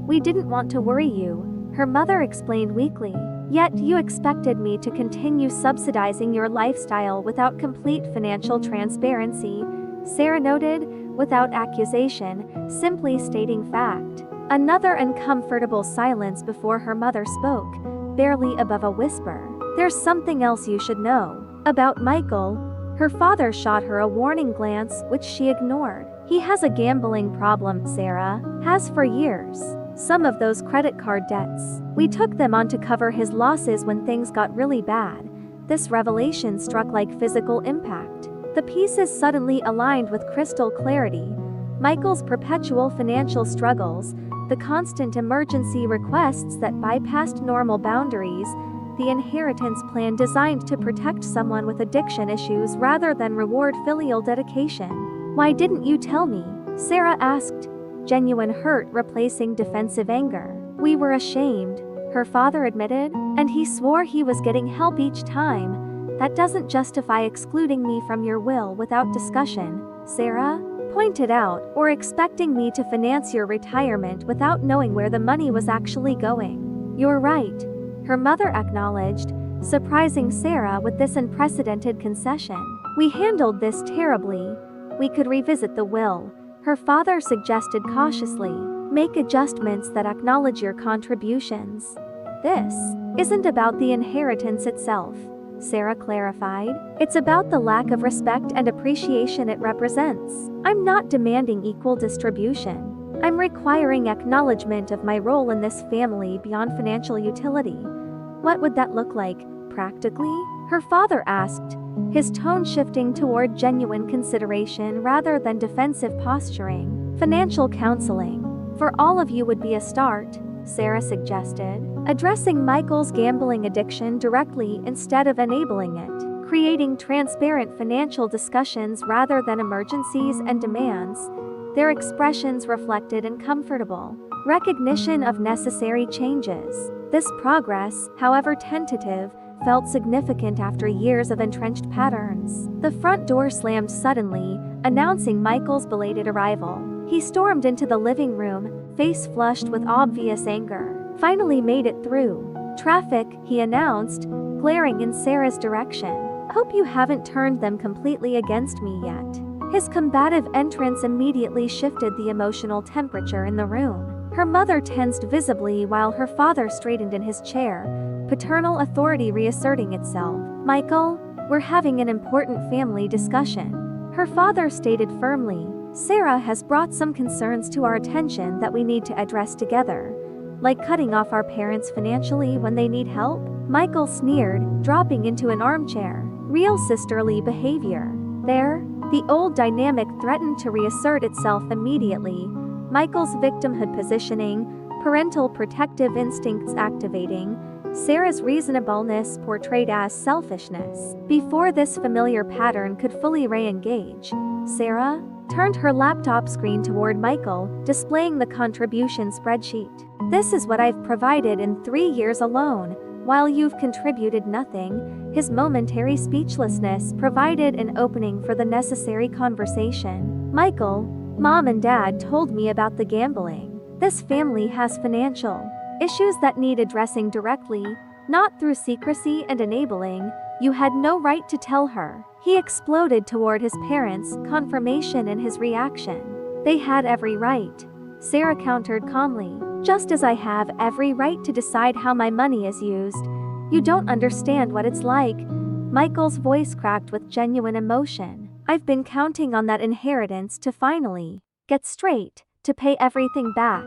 We didn't want to worry you, her mother explained weakly. Yet you expected me to continue subsidizing your lifestyle without complete financial transparency, Sarah noted, without accusation, simply stating fact. Another uncomfortable silence before her mother spoke, barely above a whisper. There's something else you should know. About Michael. Her father shot her a warning glance, which she ignored. He has a gambling problem, Sarah. Has for years. Some of those credit card debts. We took them on to cover his losses when things got really bad. This revelation struck like physical impact. The pieces suddenly aligned with crystal clarity. Michael's perpetual financial struggles, the constant emergency requests that bypassed normal boundaries, the inheritance plan designed to protect someone with addiction issues rather than reward filial dedication. Why didn't you tell me? Sarah asked, genuine hurt replacing defensive anger. We were ashamed, her father admitted, and he swore he was getting help each time. That doesn't justify excluding me from your will without discussion, Sarah pointed out, or expecting me to finance your retirement without knowing where the money was actually going. You're right, her mother acknowledged, surprising Sarah with this unprecedented concession. We handled this terribly. We could revisit the will, her father suggested cautiously. Make adjustments that acknowledge your contributions. This isn't about the inheritance itself, Sarah clarified. It's about the lack of respect and appreciation it represents. I'm not demanding equal distribution. I'm requiring acknowledgement of my role in this family beyond financial utility. What would that look like, practically? Her father asked, his tone shifting toward genuine consideration rather than defensive posturing. Financial counseling, for all of you, would be a start, Sarah suggested, addressing Michael's gambling addiction directly instead of enabling it, creating transparent financial discussions rather than emergencies and demands, their expressions reflected and comfortable, recognition of necessary changes. This progress, however tentative, felt significant after years of entrenched patterns. The front door slammed suddenly, announcing Michael's belated arrival. He stormed into the living room, face flushed with obvious anger. Finally made it through. Traffic, he announced, glaring in Sarah's direction. Hope you haven't turned them completely against me yet. His combative entrance immediately shifted the emotional temperature in the room. Her mother tensed visibly while her father straightened in his chair, paternal authority reasserting itself. Michael, we're having an important family discussion, her father stated firmly. Sarah has brought some concerns to our attention that we need to address together, like cutting off our parents financially when they need help. Michael sneered, dropping into an armchair. Real sisterly behavior. There, the old dynamic threatened to reassert itself immediately. Michael's victimhood positioning, parental protective instincts activating, Sarah's reasonableness portrayed as selfishness. Before this familiar pattern could fully re-engage, Sarah turned her laptop screen toward Michael, displaying the contribution spreadsheet. This is what I've provided in 3 years alone, while you've contributed nothing. His momentary speechlessness provided an opening for the necessary conversation. Michael, Mom and Dad told me about the gambling. This family has financial issues that need addressing directly, not through secrecy and enabling. You had no right to tell her. He exploded toward his parents, confirmation in his reaction. They had every right, Sarah countered calmly. Just as I have every right to decide how my money is used. You don't understand what it's like. Michael's voice cracked with genuine emotion. I've been counting on that inheritance to finally get straight, to pay everything back.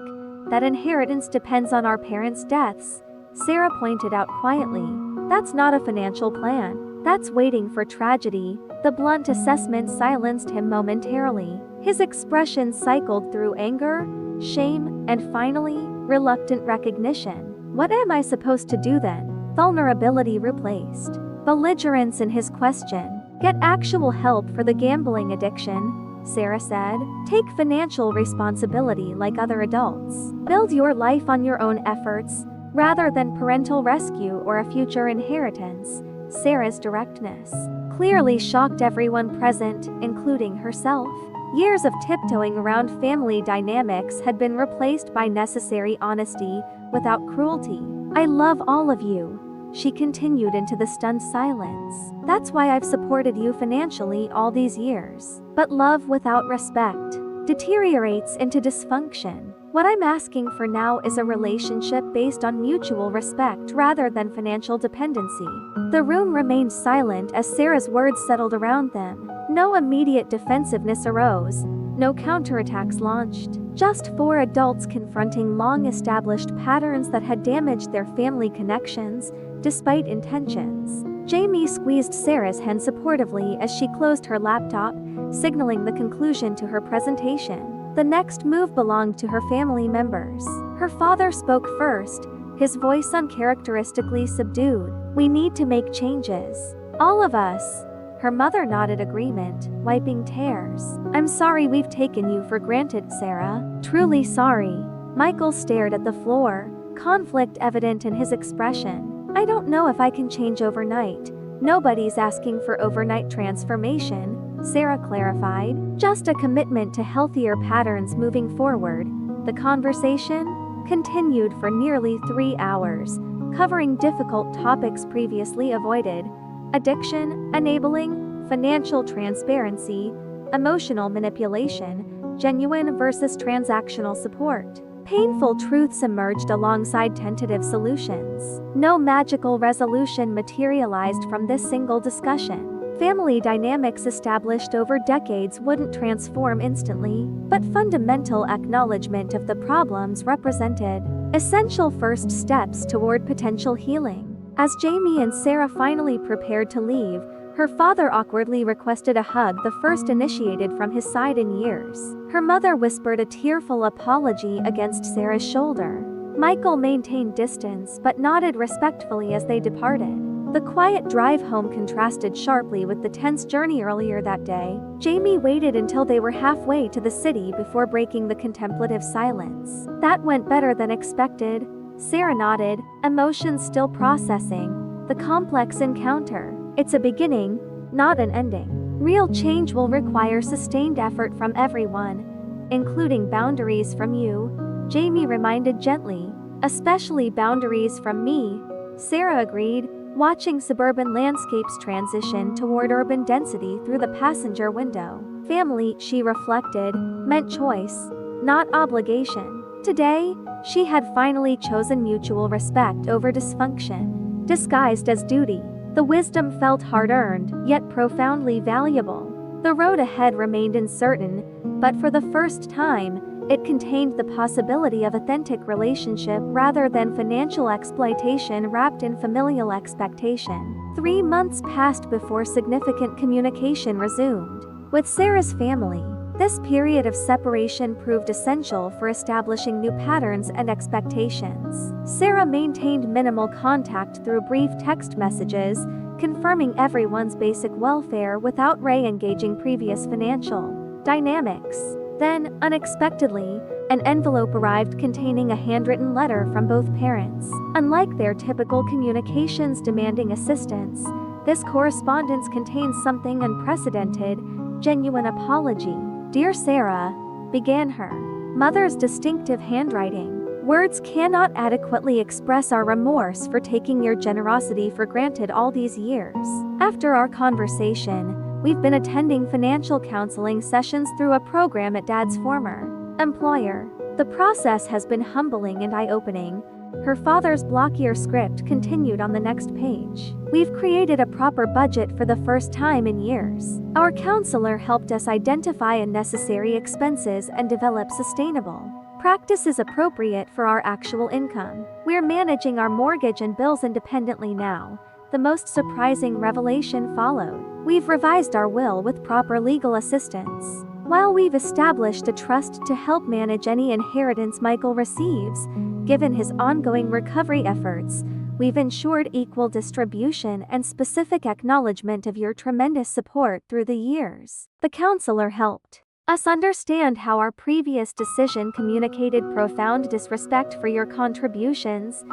That inheritance depends on our parents' deaths, Sarah pointed out quietly. That's not a financial plan. That's waiting for tragedy. The blunt assessment silenced him momentarily. His expression cycled through anger, shame, and finally, reluctant recognition. What am I supposed to do then? Vulnerability replaced belligerence in his question. Get actual help for the gambling addiction, Sarah said. Take financial responsibility like other adults. Build your life on your own efforts, rather than parental rescue or a future inheritance. Sarah's directness clearly shocked everyone present, including herself. Years of tiptoeing around family dynamics had been replaced by necessary honesty without cruelty. "I love all of you," she continued into the stunned silence. "That's why I've supported you financially all these years. But love without respect deteriorates into dysfunction. What I'm asking for now is a relationship based on mutual respect rather than financial dependency." The room remained silent as Sarah's words settled around them. No immediate defensiveness arose, no counterattacks launched. Just four adults confronting long-established patterns that had damaged their family connections, despite intentions. Jamie squeezed Sarah's hand supportively as she closed her laptop, signaling the conclusion to her presentation. The next move belonged to her family members. Her father spoke first, his voice uncharacteristically subdued. "We need to make changes. All of us." Her mother nodded agreement, wiping tears. "I'm sorry we've taken you for granted, Sarah. Truly sorry." Michael stared at the floor, conflict evident in his expression. "I don't know if I can change overnight. Nobody's asking for overnight transformation," Sarah clarified. "Just a commitment to healthier patterns moving forward." The conversation continued for nearly 3 hours, covering difficult topics previously avoided: addiction, enabling, financial transparency, emotional manipulation, genuine versus transactional support. Painful truths emerged alongside tentative solutions. No magical resolution materialized from this single discussion. Family dynamics established over decades wouldn't transform instantly, but fundamental acknowledgement of the problems represented essential first steps toward potential healing. As Jamie and Sarah finally prepared to leave, her father awkwardly requested a hug, the first initiated from his side in years. Her mother whispered a tearful apology against Sarah's shoulder. Michael maintained distance but nodded respectfully as they departed. The quiet drive home contrasted sharply with the tense journey earlier that day. Jamie waited until they were halfway to the city before breaking the contemplative silence. "That went better than expected," Sarah nodded, emotions still processing the complex encounter. "It's a beginning, not an ending. Real change will require sustained effort from everyone, including boundaries from you," Jamie reminded gently. "Especially boundaries from me," Sarah agreed, watching suburban landscapes transition toward urban density through the passenger window. Family, she reflected, meant choice, not obligation. Today, she had finally chosen mutual respect over dysfunction, disguised as duty. The wisdom felt hard-earned, yet profoundly valuable. The road ahead remained uncertain, but for the first time, it contained the possibility of authentic relationship rather than financial exploitation wrapped in familial expectation. 3 months passed before significant communication resumed. With Sarah's family, this period of separation proved essential for establishing new patterns and expectations. Sarah maintained minimal contact through brief text messages, confirming everyone's basic welfare without re-engaging previous financial dynamics. Then, unexpectedly, an envelope arrived containing a handwritten letter from both parents. Unlike their typical communications demanding assistance, this correspondence contains something unprecedented: genuine apology. "Dear Sarah," began her mother's distinctive handwriting. "Words cannot adequately express our remorse for taking your generosity for granted all these years. After our conversation, we've been attending financial counseling sessions through a program at Dad's former employer. The process has been humbling and eye-opening." Her father's blockier script continued on the next page. "We've created a proper budget for the first time in years. Our counselor helped us identify unnecessary expenses and develop sustainable practices appropriate for our actual income. We're managing our mortgage and bills independently now." The most surprising revelation followed. "We've revised our will with proper legal assistance. While we've established a trust to help manage any inheritance Michael receives, given his ongoing recovery efforts, we've ensured equal distribution and specific acknowledgement of your tremendous support through the years." The counselor helped us understand how our previous decision communicated profound disrespect for your contributions.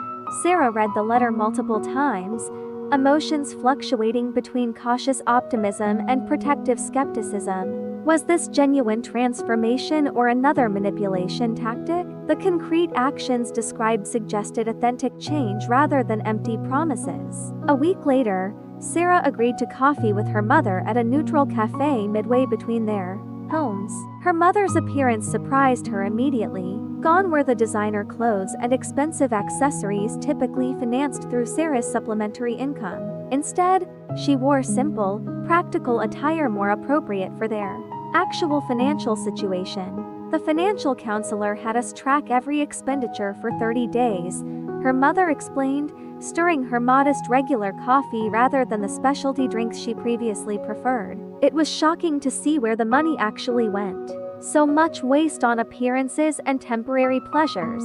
Sarah read the letter multiple times, emotions fluctuating between cautious optimism and protective skepticism. Was this genuine transformation or another manipulation tactic? The concrete actions described suggested authentic change rather than empty promises. A week later, Sarah agreed to coffee with her mother at a neutral cafe midway between their homes. Her mother's appearance surprised her immediately. Gone were the designer clothes and expensive accessories typically financed through Sarah's supplementary income. Instead, she wore simple, practical attire more appropriate for their actual financial situation. The financial counselor had us track every expenditure for 30 days, her mother explained, stirring her modest regular coffee rather than the specialty drinks she previously preferred. It was shocking to see where the money actually went. So much waste on appearances and temporary pleasures.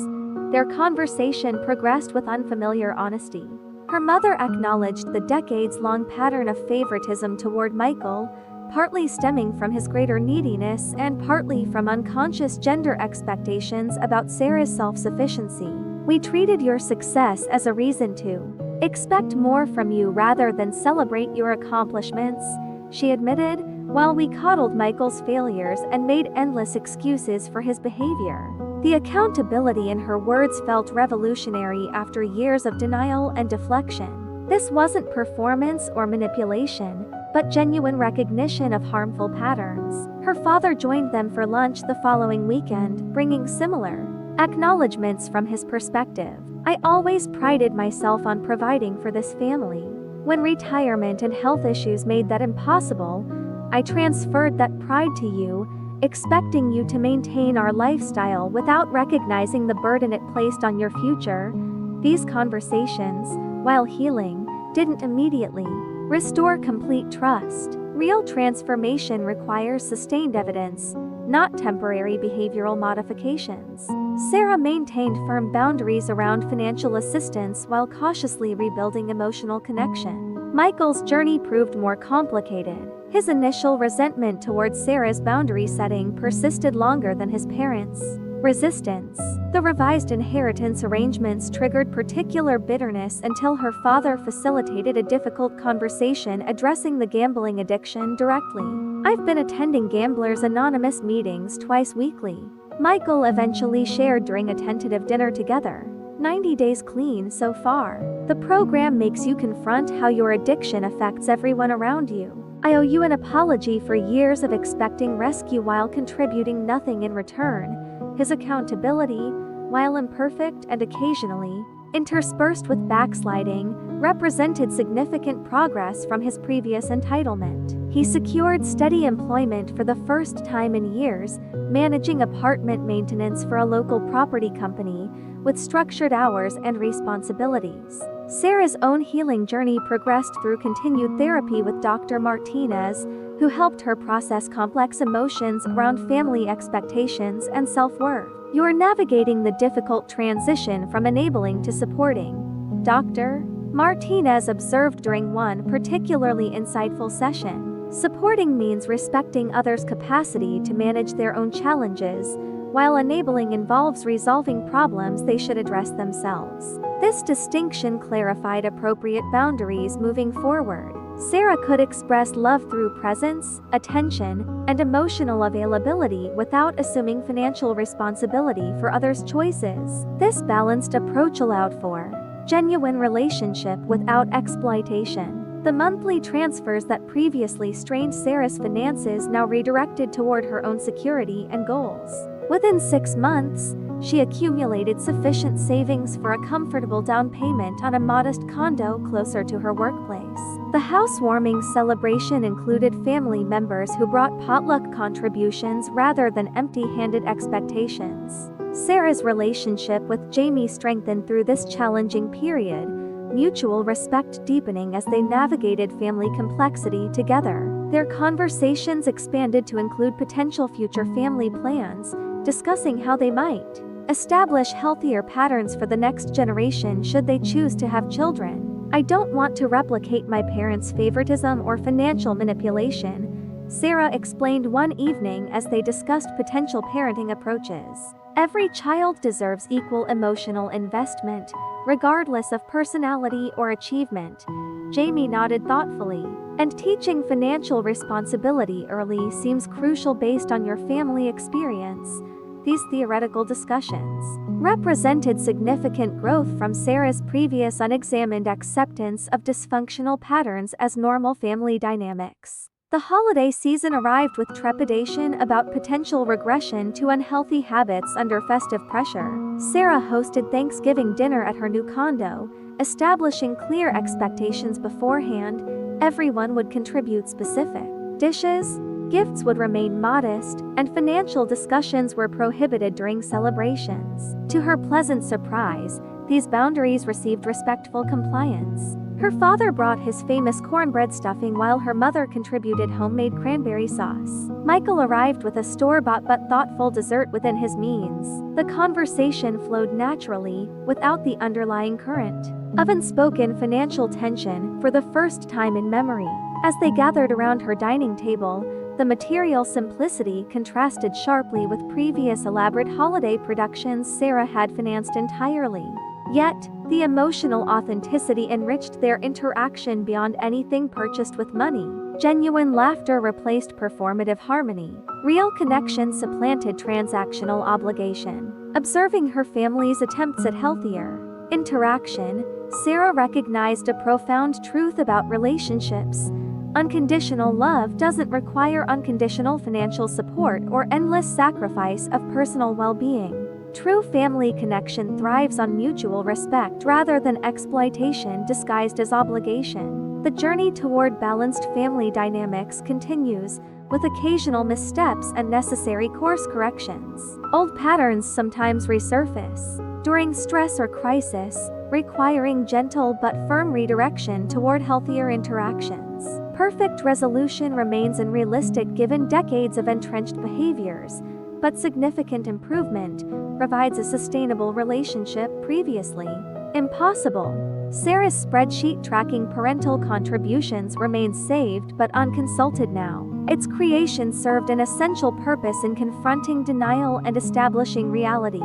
Their conversation progressed with unfamiliar honesty. Her mother acknowledged the decades-long pattern of favoritism toward Michael, partly stemming from his greater neediness and partly from unconscious gender expectations about Sarah's self-sufficiency. We treated your success as a reason to expect more from you rather than celebrate your accomplishments, she admitted, while we coddled Michael's failures and made endless excuses for his behavior. The accountability in her words felt revolutionary after years of denial and deflection. This wasn't performance or manipulation, but genuine recognition of harmful patterns. Her father joined them for lunch the following weekend, bringing similar acknowledgments from his perspective. I always prided myself on providing for this family. When retirement and health issues made that impossible, I transferred that pride to you, expecting you to maintain our lifestyle without recognizing the burden it placed on your future. These conversations, while healing, didn't immediately restore complete trust. Real transformation requires sustained evidence, not temporary behavioral modifications. Sarah maintained firm boundaries around financial assistance while cautiously rebuilding emotional connection. Michael's journey proved more complicated. His initial resentment towards Sarah's boundary setting persisted longer than his parents' resistance. The revised inheritance arrangements triggered particular bitterness until her father facilitated a difficult conversation addressing the gambling addiction directly. I've been attending Gamblers Anonymous meetings twice weekly, Michael eventually shared during a tentative dinner together. 90 days clean so far. The program makes you confront how your addiction affects everyone around you. I owe you an apology for years of expecting rescue while contributing nothing in return. His accountability, while imperfect and occasionally interspersed with backsliding, represented significant progress from his previous entitlement. He secured steady employment for the first time in years, managing apartment maintenance for a local property company, with structured hours and responsibilities. Sarah's own healing journey progressed through continued therapy with Dr. Martinez, who helped her process complex emotions around family expectations and self-worth. You're navigating the difficult transition from enabling to supporting, Dr. Martinez observed during one particularly insightful session. Supporting means respecting others' capacity to manage their own challenges, while enabling involves resolving problems they should address themselves. This distinction clarified appropriate boundaries moving forward. Sarah could express love through presence, attention, and emotional availability without assuming financial responsibility for others' choices. This balanced approach allowed for genuine relationship without exploitation. The monthly transfers that previously strained Sarah's finances now redirected toward her own security and goals. Within 6 months, she accumulated sufficient savings for a comfortable down payment on a modest condo closer to her workplace. The housewarming celebration included family members who brought potluck contributions rather than empty-handed expectations. Sarah's relationship with Jamie strengthened through this challenging period, mutual respect deepening as they navigated family complexity together. Their conversations expanded to include potential future family plans, discussing how they might establish healthier patterns for the next generation should they choose to have children. I don't want to replicate my parents' favoritism or financial manipulation, Sarah explained one evening as they discussed potential parenting approaches. Every child deserves equal emotional investment, regardless of personality or achievement. Jamie nodded thoughtfully. And teaching financial responsibility early seems crucial based on your family experience. These theoretical discussions represented significant growth from Sarah's previous unexamined acceptance of dysfunctional patterns as normal family dynamics. The holiday season arrived with trepidation about potential regression to unhealthy habits under festive pressure. Sarah hosted Thanksgiving dinner at her new condo, establishing clear expectations beforehand. Everyone would contribute specific dishes, gifts would remain modest, and financial discussions were prohibited during celebrations. To her pleasant surprise, these boundaries received respectful compliance. Her father brought his famous cornbread stuffing while her mother contributed homemade cranberry sauce. Michael arrived with a store-bought but thoughtful dessert within his means. The conversation flowed naturally, without the underlying current of unspoken financial tension for the first time in memory. As they gathered around her dining table, the material simplicity contrasted sharply with previous elaborate holiday productions Sarah had financed entirely. Yet, the emotional authenticity enriched their interaction beyond anything purchased with money. Genuine laughter replaced performative harmony. Real connection supplanted transactional obligation. Observing her family's attempts at healthier interaction, Sarah recognized a profound truth about relationships. Unconditional love doesn't require unconditional financial support or endless sacrifice of personal well-being. True family connection thrives on mutual respect rather than exploitation disguised as obligation. The journey toward balanced family dynamics continues, with occasional missteps and necessary course corrections. Old patterns sometimes resurface during stress or crisis, requiring gentle but firm redirection toward healthier interactions. Perfect resolution remains unrealistic given decades of entrenched behaviors, but significant improvement provides a sustainable relationship previously impossible. Sarah's spreadsheet tracking parental contributions remains saved but unconsulted now. Its creation served an essential purpose in confronting denial and establishing reality,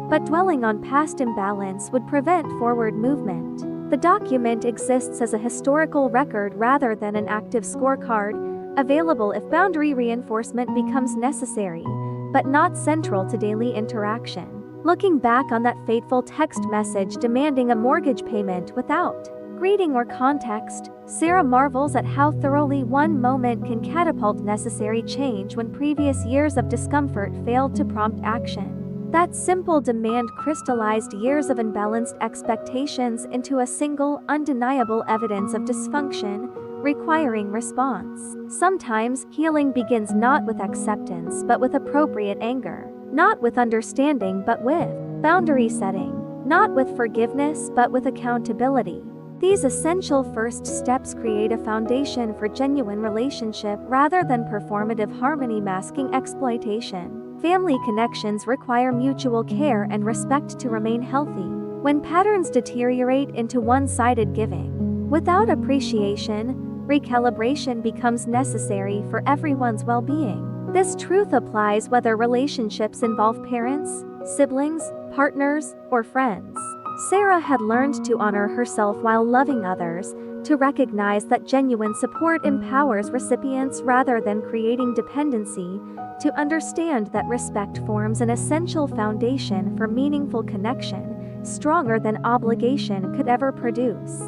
but dwelling on past imbalance would prevent forward movement. The document exists as a historical record rather than an active scorecard, available if boundary reinforcement becomes necessary, but not central to daily interaction. Looking back on that fateful text message demanding a mortgage payment without greeting or context, Sarah marvels at how thoroughly one moment can catapult necessary change when previous years of discomfort failed to prompt action. That simple demand crystallized years of unbalanced expectations into a single, undeniable evidence of dysfunction, requiring response. Sometimes, healing begins not with acceptance but with appropriate anger, not with understanding but with boundary setting, not with forgiveness but with accountability. These essential first steps create a foundation for genuine relationship rather than performative harmony masking exploitation. Family connections require mutual care and respect to remain healthy. When patterns deteriorate into one-sided giving, without appreciation, recalibration becomes necessary for everyone's well-being. This truth applies whether relationships involve parents, siblings, partners, or friends. Sarah had learned to honor herself while loving others, to recognize that genuine support empowers recipients rather than creating dependency, to understand that respect forms an essential foundation for meaningful connection, stronger than obligation could ever produce.